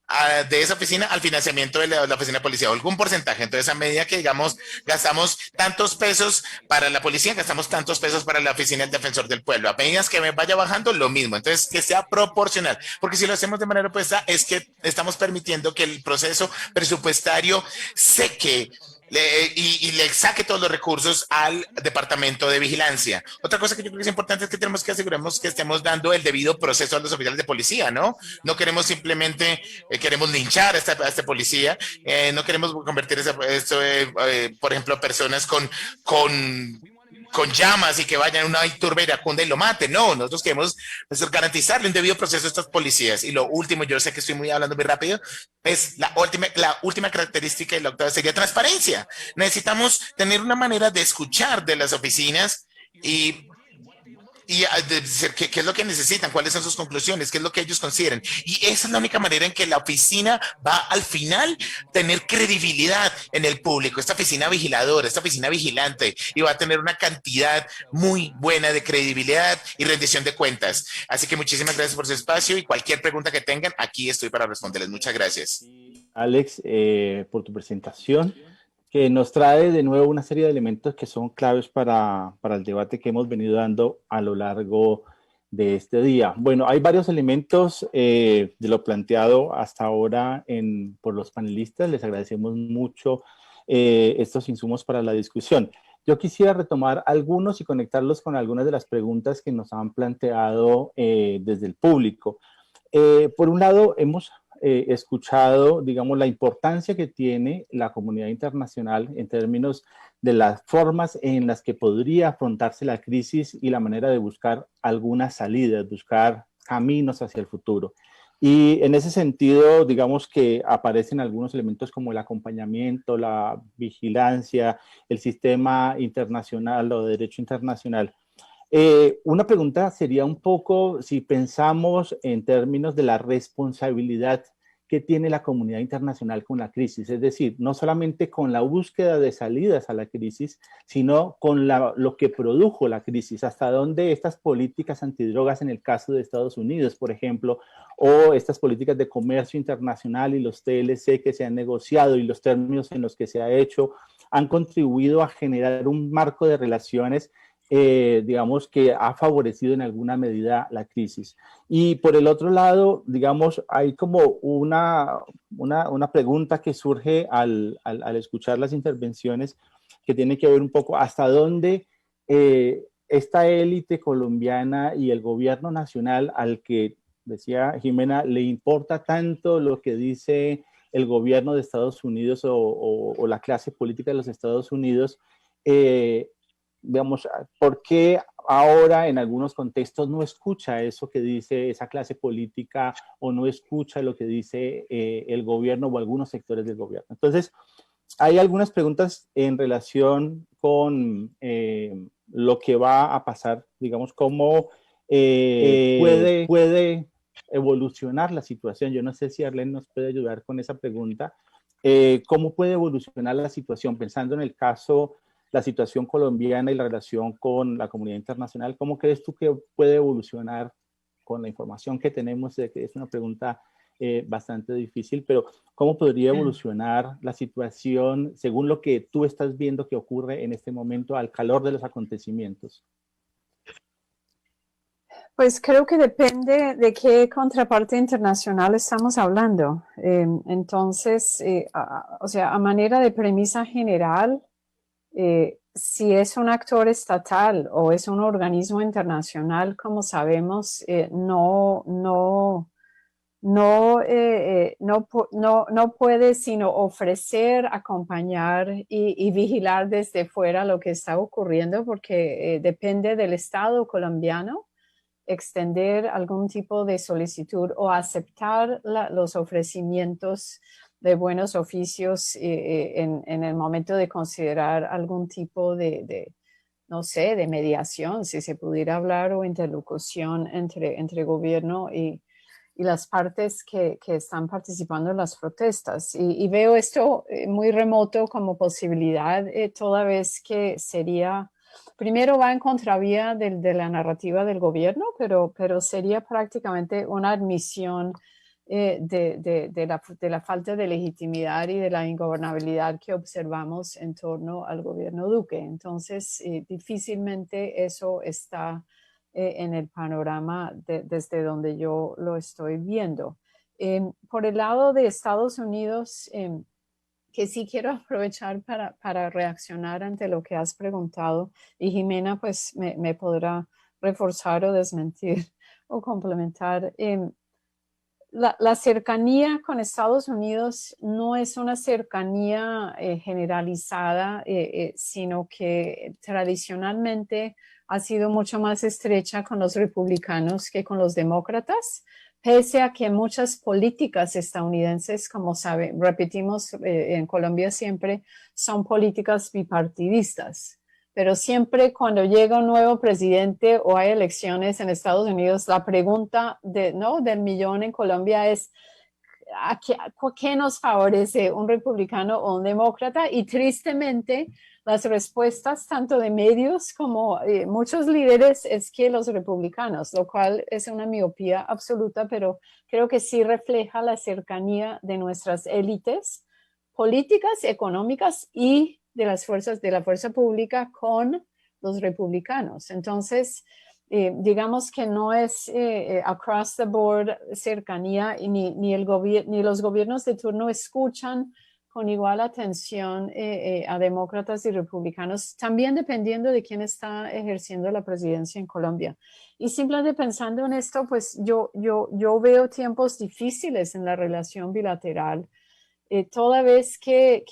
de esa oficina al financiamiento de la oficina de policía o algún porcentaje. Entonces, a medida que, digamos, gastamos tantos pesos para la policía, gastamos tantos pesos para la oficina del defensor del pueblo. A medida que me vaya bajando, lo mismo. Entonces, que sea proporcional. Porque si lo hacemos de manera opuesta, es que estamos permitiendo que el proceso presupuestario seque y le saque todos los recursos al departamento de vigilancia. Otra cosa que yo creo que es importante es que tenemos que asegurarnos que estemos dando el debido proceso a los oficiales de policía, ¿no? No queremos simplemente, queremos linchar a este policía, no queremos convertir por ejemplo, personas con llamas y que vayan a una turba iracunda y lo maten. No, nosotros queremos garantizarle un debido proceso a estos policías. Y lo último, yo sé que estoy hablando muy rápido, es la última característica y la octava sería transparencia. Necesitamos tener una manera de escuchar de las oficinas y decir qué es lo que necesitan, cuáles son sus conclusiones, qué es lo que ellos consideran. Y esa es la única manera en que la oficina va al final tener credibilidad en el público, esta oficina vigiladora, esta oficina vigilante, y va a tener una cantidad muy buena de credibilidad y rendición de cuentas. Así que muchísimas gracias por su espacio y cualquier pregunta que tengan, aquí estoy para responderles. Muchas gracias.
Alex, por tu presentación, que nos trae de nuevo una serie de elementos que son claves para el debate que hemos venido dando a lo largo de este día. Bueno, hay varios elementos de lo planteado hasta ahora por los panelistas. Les agradecemos mucho estos insumos para la discusión. Yo quisiera retomar algunos y conectarlos con algunas de las preguntas que nos han planteado desde el público. Por un lado, hemos escuchado, digamos, la importancia que tiene la comunidad internacional en términos de las formas en las que podría afrontarse la crisis y la manera de buscar algunas salidas, buscar caminos hacia el futuro. Y en ese sentido, digamos que aparecen algunos elementos como el acompañamiento, la vigilancia, el sistema internacional o de derecho internacional. Una pregunta sería un poco si pensamos en términos de la responsabilidad que tiene la comunidad internacional con la crisis, es decir, no solamente con la búsqueda de salidas a la crisis, sino con lo que produjo la crisis, hasta dónde estas políticas antidrogas en el caso de Estados Unidos, por ejemplo, o estas políticas de comercio internacional y los TLC que se han negociado y los términos en los que se ha hecho, han contribuido a generar un marco de relaciones digamos, que ha favorecido en alguna medida la crisis. Y por el otro lado, digamos, hay como una pregunta que surge al escuchar las intervenciones que tiene que ver un poco hasta dónde esta élite colombiana y el gobierno nacional al que, decía Jimena, le importa tanto lo que dice el gobierno de Estados Unidos o la clase política de los Estados Unidos, digamos, ¿por qué ahora en algunos contextos no escucha eso que dice esa clase política o no escucha lo que dice el gobierno o algunos sectores del gobierno? Entonces, hay algunas preguntas en relación con lo que va a pasar, digamos, cómo puede evolucionar la situación. Yo no sé si Arlene nos puede ayudar con esa pregunta. ¿Cómo puede evolucionar la situación? Pensando en el caso, la situación colombiana y la relación con la comunidad internacional, ¿cómo crees tú que puede evolucionar con la información que tenemos? Sé que es una pregunta bastante difícil, pero ¿cómo podría evolucionar la situación según lo que tú estás viendo que ocurre en este momento al calor de los acontecimientos?
Pues creo que depende de qué contraparte internacional estamos hablando. Entonces, o sea, a manera de premisa general, si es un actor estatal o es un organismo internacional, como sabemos, no puede sino ofrecer, acompañar y vigilar desde fuera lo que está ocurriendo, porque depende del Estado colombiano extender algún tipo de solicitud o aceptar los ofrecimientos de buenos oficios en el momento de considerar algún tipo no sé, de mediación, si se pudiera hablar, o interlocución entre gobierno y las partes que están participando en las protestas. Y veo esto muy remoto como posibilidad, toda vez que sería, primero va en contravía de la narrativa del gobierno, pero sería prácticamente una admisión de la falta de legitimidad y de la ingobernabilidad que observamos en torno al gobierno Duque. Entonces, difícilmente eso está en el panorama desde donde yo lo estoy viendo. Por el lado de Estados Unidos, que sí quiero aprovechar para reaccionar ante lo que has preguntado, y Jimena pues me podrá reforzar o desmentir o complementar. La cercanía con Estados Unidos no es una cercanía generalizada, sino que tradicionalmente ha sido mucho más estrecha con los republicanos que con los demócratas, pese a que muchas políticas estadounidenses, como saben, repetimos en Colombia siempre, son políticas bipartidistas. Pero siempre cuando llega un nuevo presidente o hay elecciones en Estados Unidos, la pregunta del millón en Colombia es ¿a qué nos favorece, un republicano o un demócrata? Y tristemente las respuestas tanto de medios como muchos líderes es que los republicanos, lo cual es una miopía absoluta, pero creo que sí refleja la cercanía de nuestras élites políticas, económicas y de la fuerza pública con los republicanos. Entonces, digamos que no es across the board cercanía, y ni los gobiernos de turno escuchan con igual atención a demócratas y republicanos, también dependiendo de quién está ejerciendo la presidencia en Colombia. Y simplemente pensando en esto, pues yo veo tiempos difíciles en la relación bilateral, toda vez que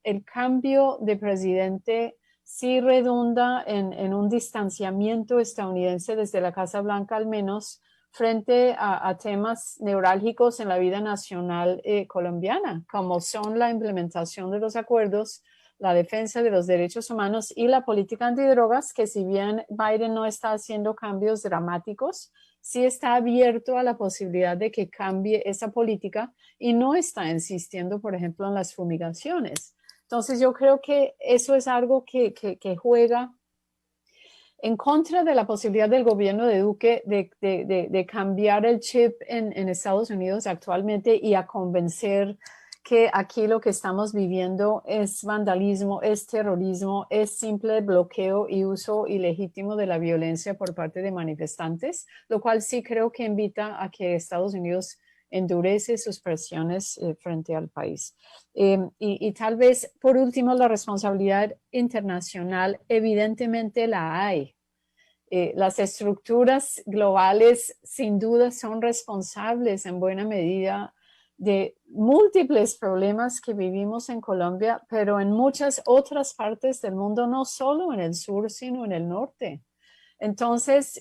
el cambio de presidente sí redunda en un distanciamiento estadounidense desde la Casa Blanca, al menos frente a temas neurálgicos en la vida nacional colombiana, como son la implementación de los acuerdos, la defensa de los derechos humanos y la política antidrogas, que si bien Biden no está haciendo cambios dramáticos, sí está abierto a la posibilidad de que cambie esa política y no está insistiendo, por ejemplo, en las fumigaciones. Entonces yo creo que eso es algo que juega en contra de la posibilidad del gobierno de Duque de cambiar el chip en Estados Unidos actualmente y a convencer que aquí lo que estamos viviendo es vandalismo, es terrorismo, es simple bloqueo y uso ilegítimo de la violencia por parte de manifestantes, lo cual sí creo que invita a que Estados Unidos endurece sus presiones frente al país. Y tal vez, por último, la responsabilidad internacional evidentemente la hay. Las estructuras globales sin duda son responsables en buena medida de múltiples problemas que vivimos en Colombia, pero en muchas otras partes del mundo, no solo en el sur, sino en el norte. Entonces,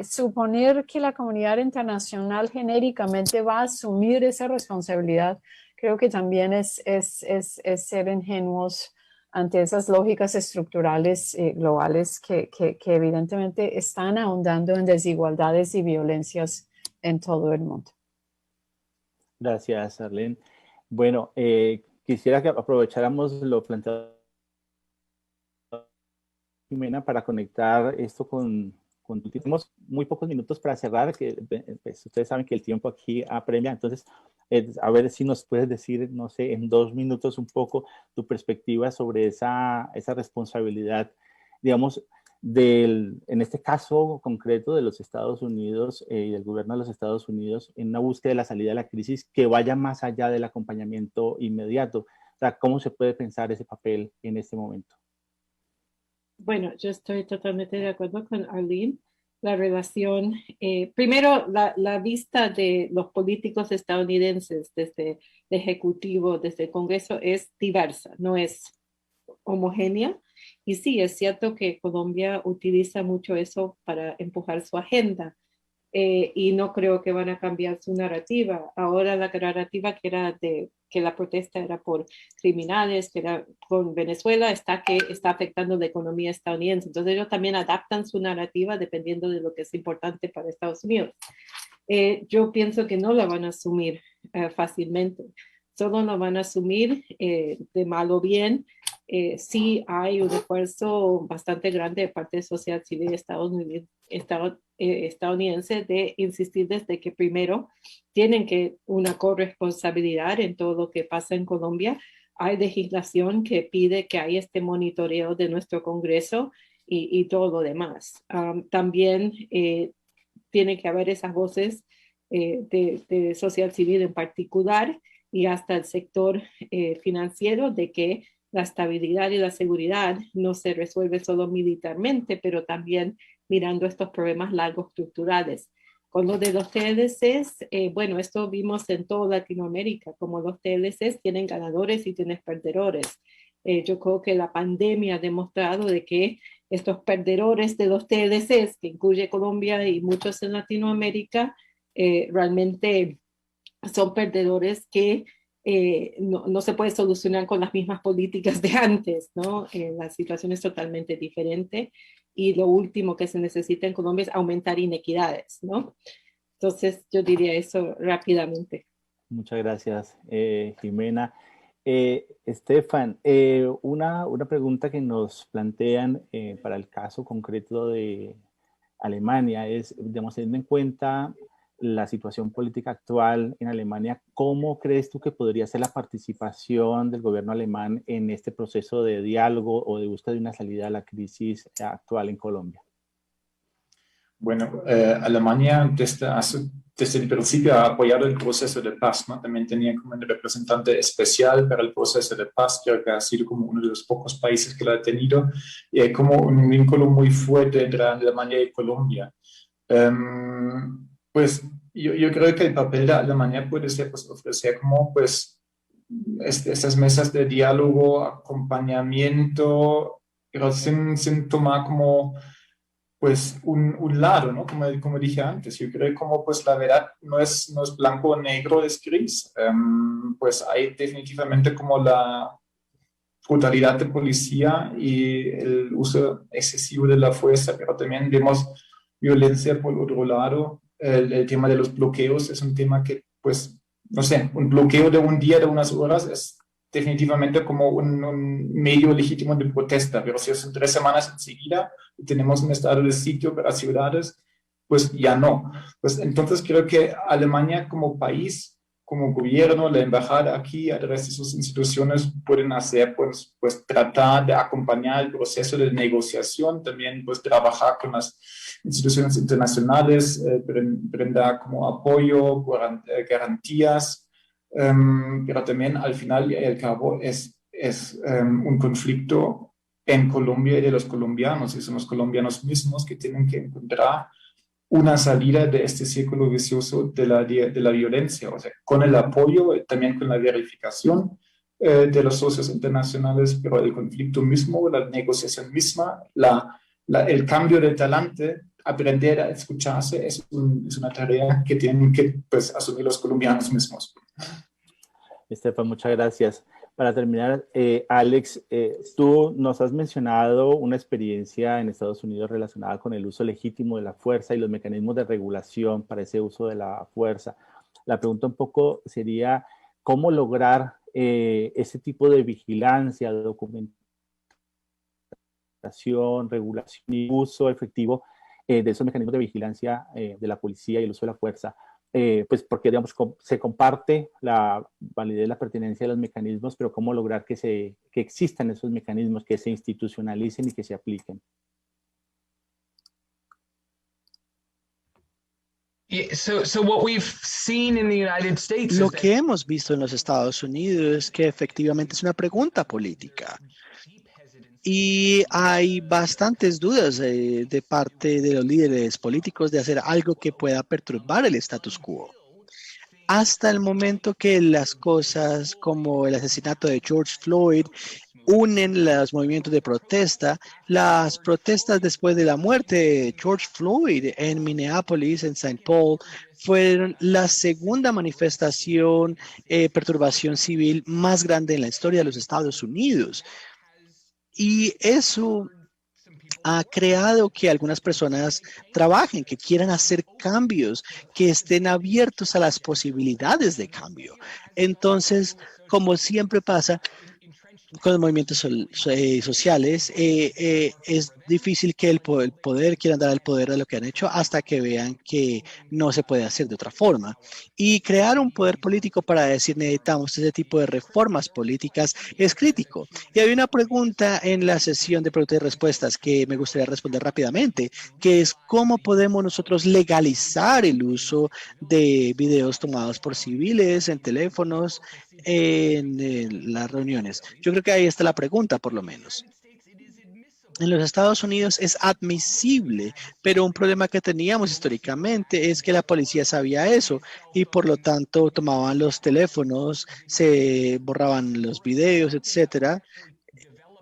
suponer que la comunidad internacional genéricamente va a asumir esa responsabilidad, creo que también es ser ingenuos ante esas lógicas estructurales globales que evidentemente están ahondando en desigualdades y violencias en todo el mundo.
Gracias, Arlene. Bueno, quisiera que aprovecháramos lo planteado Jimena para conectar esto con tenemos muy pocos minutos para cerrar, que pues, ustedes saben que el tiempo aquí apremia, entonces a ver si nos puedes decir, no sé, en 2 minutos un poco tu perspectiva sobre esa responsabilidad, digamos, en este caso concreto de los Estados Unidos y del gobierno de los Estados Unidos en una búsqueda de la salida de la crisis que vaya más allá del acompañamiento inmediato. O sea, ¿cómo se puede pensar ese papel en este momento?
Bueno, yo estoy totalmente de acuerdo con Arlene. La relación, primero, la vista de los políticos estadounidenses desde el Ejecutivo, desde el Congreso, es diversa, no es homogénea. Y sí, es cierto que Colombia utiliza mucho eso para empujar su agenda. Y no creo que van a cambiar su narrativa. Ahora la narrativa que era de que la protesta era por criminales, que era con Venezuela, que está afectando la economía estadounidense. Entonces ellos también adaptan su narrativa dependiendo de lo que es importante para Estados Unidos. Yo pienso que no la van a asumir fácilmente. Solo la van a asumir de mal o bien. Sí hay un esfuerzo bastante grande de parte de la sociedad civil estadounidense de insistir desde que primero tienen que una corresponsabilidad en todo lo que pasa en Colombia. Hay legislación que pide que haya este monitoreo de nuestro Congreso y todo lo demás. También tiene que haber esas voces de sociedad civil en particular y hasta el sector financiero de que la estabilidad y la seguridad no se resuelve solo militarmente, pero también mirando estos problemas largos estructurales. Con lo de los TLCs, bueno, esto vimos en toda Latinoamérica, como los TLCs tienen ganadores y tienen perdedores. Yo creo que la pandemia ha demostrado de que estos perdedores de los TLCs, que incluye Colombia y muchos en Latinoamérica, realmente son perdedores que no se puede solucionar con las mismas políticas de antes, ¿no? La situación es totalmente diferente y lo último que se necesita en Colombia es aumentar inequidades, ¿no? Entonces yo diría eso rápidamente.
Muchas gracias, Jimena. Estefan, una pregunta que nos plantean para el caso concreto de Alemania es, digamos, teniendo en cuenta la situación política actual en Alemania, ¿cómo crees tú que podría ser la participación del gobierno alemán en este proceso de diálogo o de búsqueda de una salida a la crisis actual en Colombia?
Bueno, Alemania desde el principio ha apoyado el proceso de paz, ¿no? También tenía como un representante especial para el proceso de paz, creo que ha sido como uno de los pocos países que lo ha tenido, y hay como un vínculo muy fuerte entre Alemania y Colombia. Pues yo creo que el papel de Alemania puede ser pues, ofrecer como pues estas mesas de diálogo, acompañamiento, pero sin tomar como pues un lado, ¿no? Como dije antes, yo creo que como pues la verdad no es blanco o negro, es gris. Pues hay definitivamente como la brutalidad de policía y el uso excesivo de la fuerza, pero también vemos violencia por otro lado. El tema de los bloqueos es un tema que, pues, no sé, un bloqueo de un día, de unas horas, es definitivamente como un medio legítimo de protesta, pero si son 3 semanas enseguida y tenemos un estado de sitio para ciudades, pues ya no. Pues entonces creo que Alemania como país, como gobierno, la embajada aquí, a través de sus instituciones, pueden hacer, pues tratar de acompañar el proceso de negociación, también pues trabajar con las instituciones internacionales, brindar como apoyo, garantías, pero también al final y al cabo es un conflicto en Colombia y de los colombianos, y son los colombianos mismos que tienen que encontrar una salida de este círculo vicioso de la violencia, o sea, con el apoyo, también con la verificación de los socios internacionales, pero el conflicto mismo, la negociación misma, el cambio de talante, aprender a escucharse es una tarea que tienen que pues, asumir los colombianos mismos.
Estefan, muchas gracias. Para terminar, Alex, tú nos has mencionado una experiencia en Estados Unidos relacionada con el uso legítimo de la fuerza y los mecanismos de regulación para ese uso de la fuerza. La pregunta un poco sería, ¿cómo lograr ese tipo de vigilancia, documentación, regulación y uso efectivo de esos mecanismos de vigilancia de la policía y el uso de la fuerza? Pues porque, digamos, se comparte la validez, la pertinencia de los mecanismos, pero cómo lograr que existan esos mecanismos, que se institucionalicen y que se apliquen.
Lo que hemos visto en los Estados Unidos es que efectivamente es una pregunta política. Y hay bastantes dudas de parte de los líderes políticos de hacer algo que pueda perturbar el status quo. Hasta el momento que las cosas como el asesinato de George Floyd unen los movimientos de protesta, las protestas después de la muerte de George Floyd en Minneapolis, en St. Paul, fueron la segunda manifestación, perturbación civil más grande en la historia de los Estados Unidos. Y eso ha creado que algunas personas trabajen, que quieran hacer cambios, que estén abiertos a las posibilidades de cambio. Entonces, como siempre pasa con los movimientos sociales, es difícil que el poder quieran dar el poder a lo que han hecho hasta que vean que no se puede hacer de otra forma. Y crear un poder político para decir necesitamos ese tipo de reformas políticas es crítico. Y hay una pregunta en la sesión de preguntas y respuestas que me gustaría responder rápidamente, que es cómo podemos nosotros legalizar el uso de videos tomados por civiles en teléfonos, en las reuniones. Yo creo que ahí está la pregunta, por lo menos. En los Estados Unidos es admisible, pero un problema que teníamos históricamente es que la policía sabía eso y por lo tanto tomaban los teléfonos, se borraban los videos, etcétera.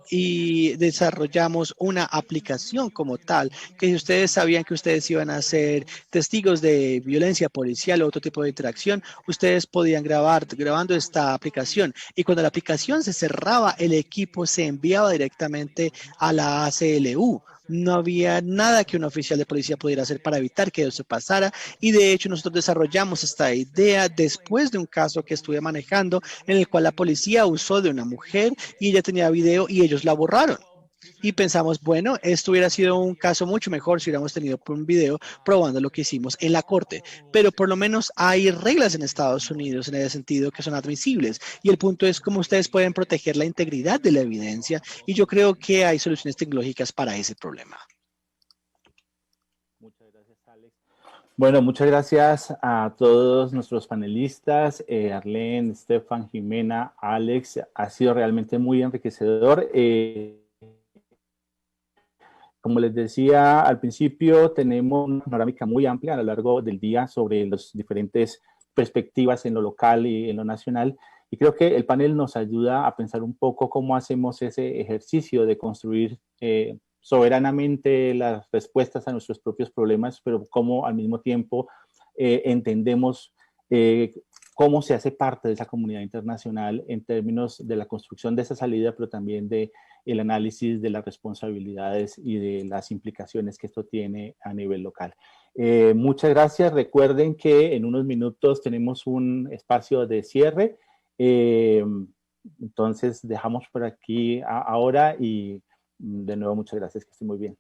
Y desarrollamos una aplicación como tal, que si ustedes sabían que ustedes iban a ser testigos de violencia policial o otro tipo de interacción, ustedes podían grabando esta aplicación. Y cuando la aplicación se cerraba, el equipo se enviaba directamente a la ACLU. No había nada que un oficial de policía pudiera hacer para evitar que eso pasara. Y de hecho, nosotros desarrollamos esta idea después de un caso que estuve manejando en el cual la policía usó de una mujer y ella tenía video y ellos la borraron. Y pensamos, bueno, esto hubiera sido un caso mucho mejor si hubiéramos tenido un video probando lo que hicimos en la corte. Pero por lo menos hay reglas en Estados Unidos en ese sentido que son admisibles. Y el punto es cómo ustedes pueden proteger la integridad de la evidencia. Y yo creo que hay soluciones tecnológicas para ese problema.
Muchas gracias, Alex. Bueno, muchas gracias a todos nuestros panelistas, Arlene, Stefan, Jimena, Alex. Ha sido realmente muy enriquecedor. Como les decía al principio, tenemos una panorámica muy amplia a lo largo del día sobre las diferentes perspectivas en lo local y en lo nacional. Y creo que el panel nos ayuda a pensar un poco cómo hacemos ese ejercicio de construir soberanamente las respuestas a nuestros propios problemas, pero cómo al mismo tiempo entendemos cómo se hace parte de esa comunidad internacional en términos de la construcción de esa salida, pero también de el análisis de las responsabilidades y de las implicaciones que esto tiene a nivel local. Muchas gracias. Recuerden que en unos minutos tenemos un espacio de cierre. Entonces dejamos por aquí ahora y de nuevo muchas gracias, que estén muy bien.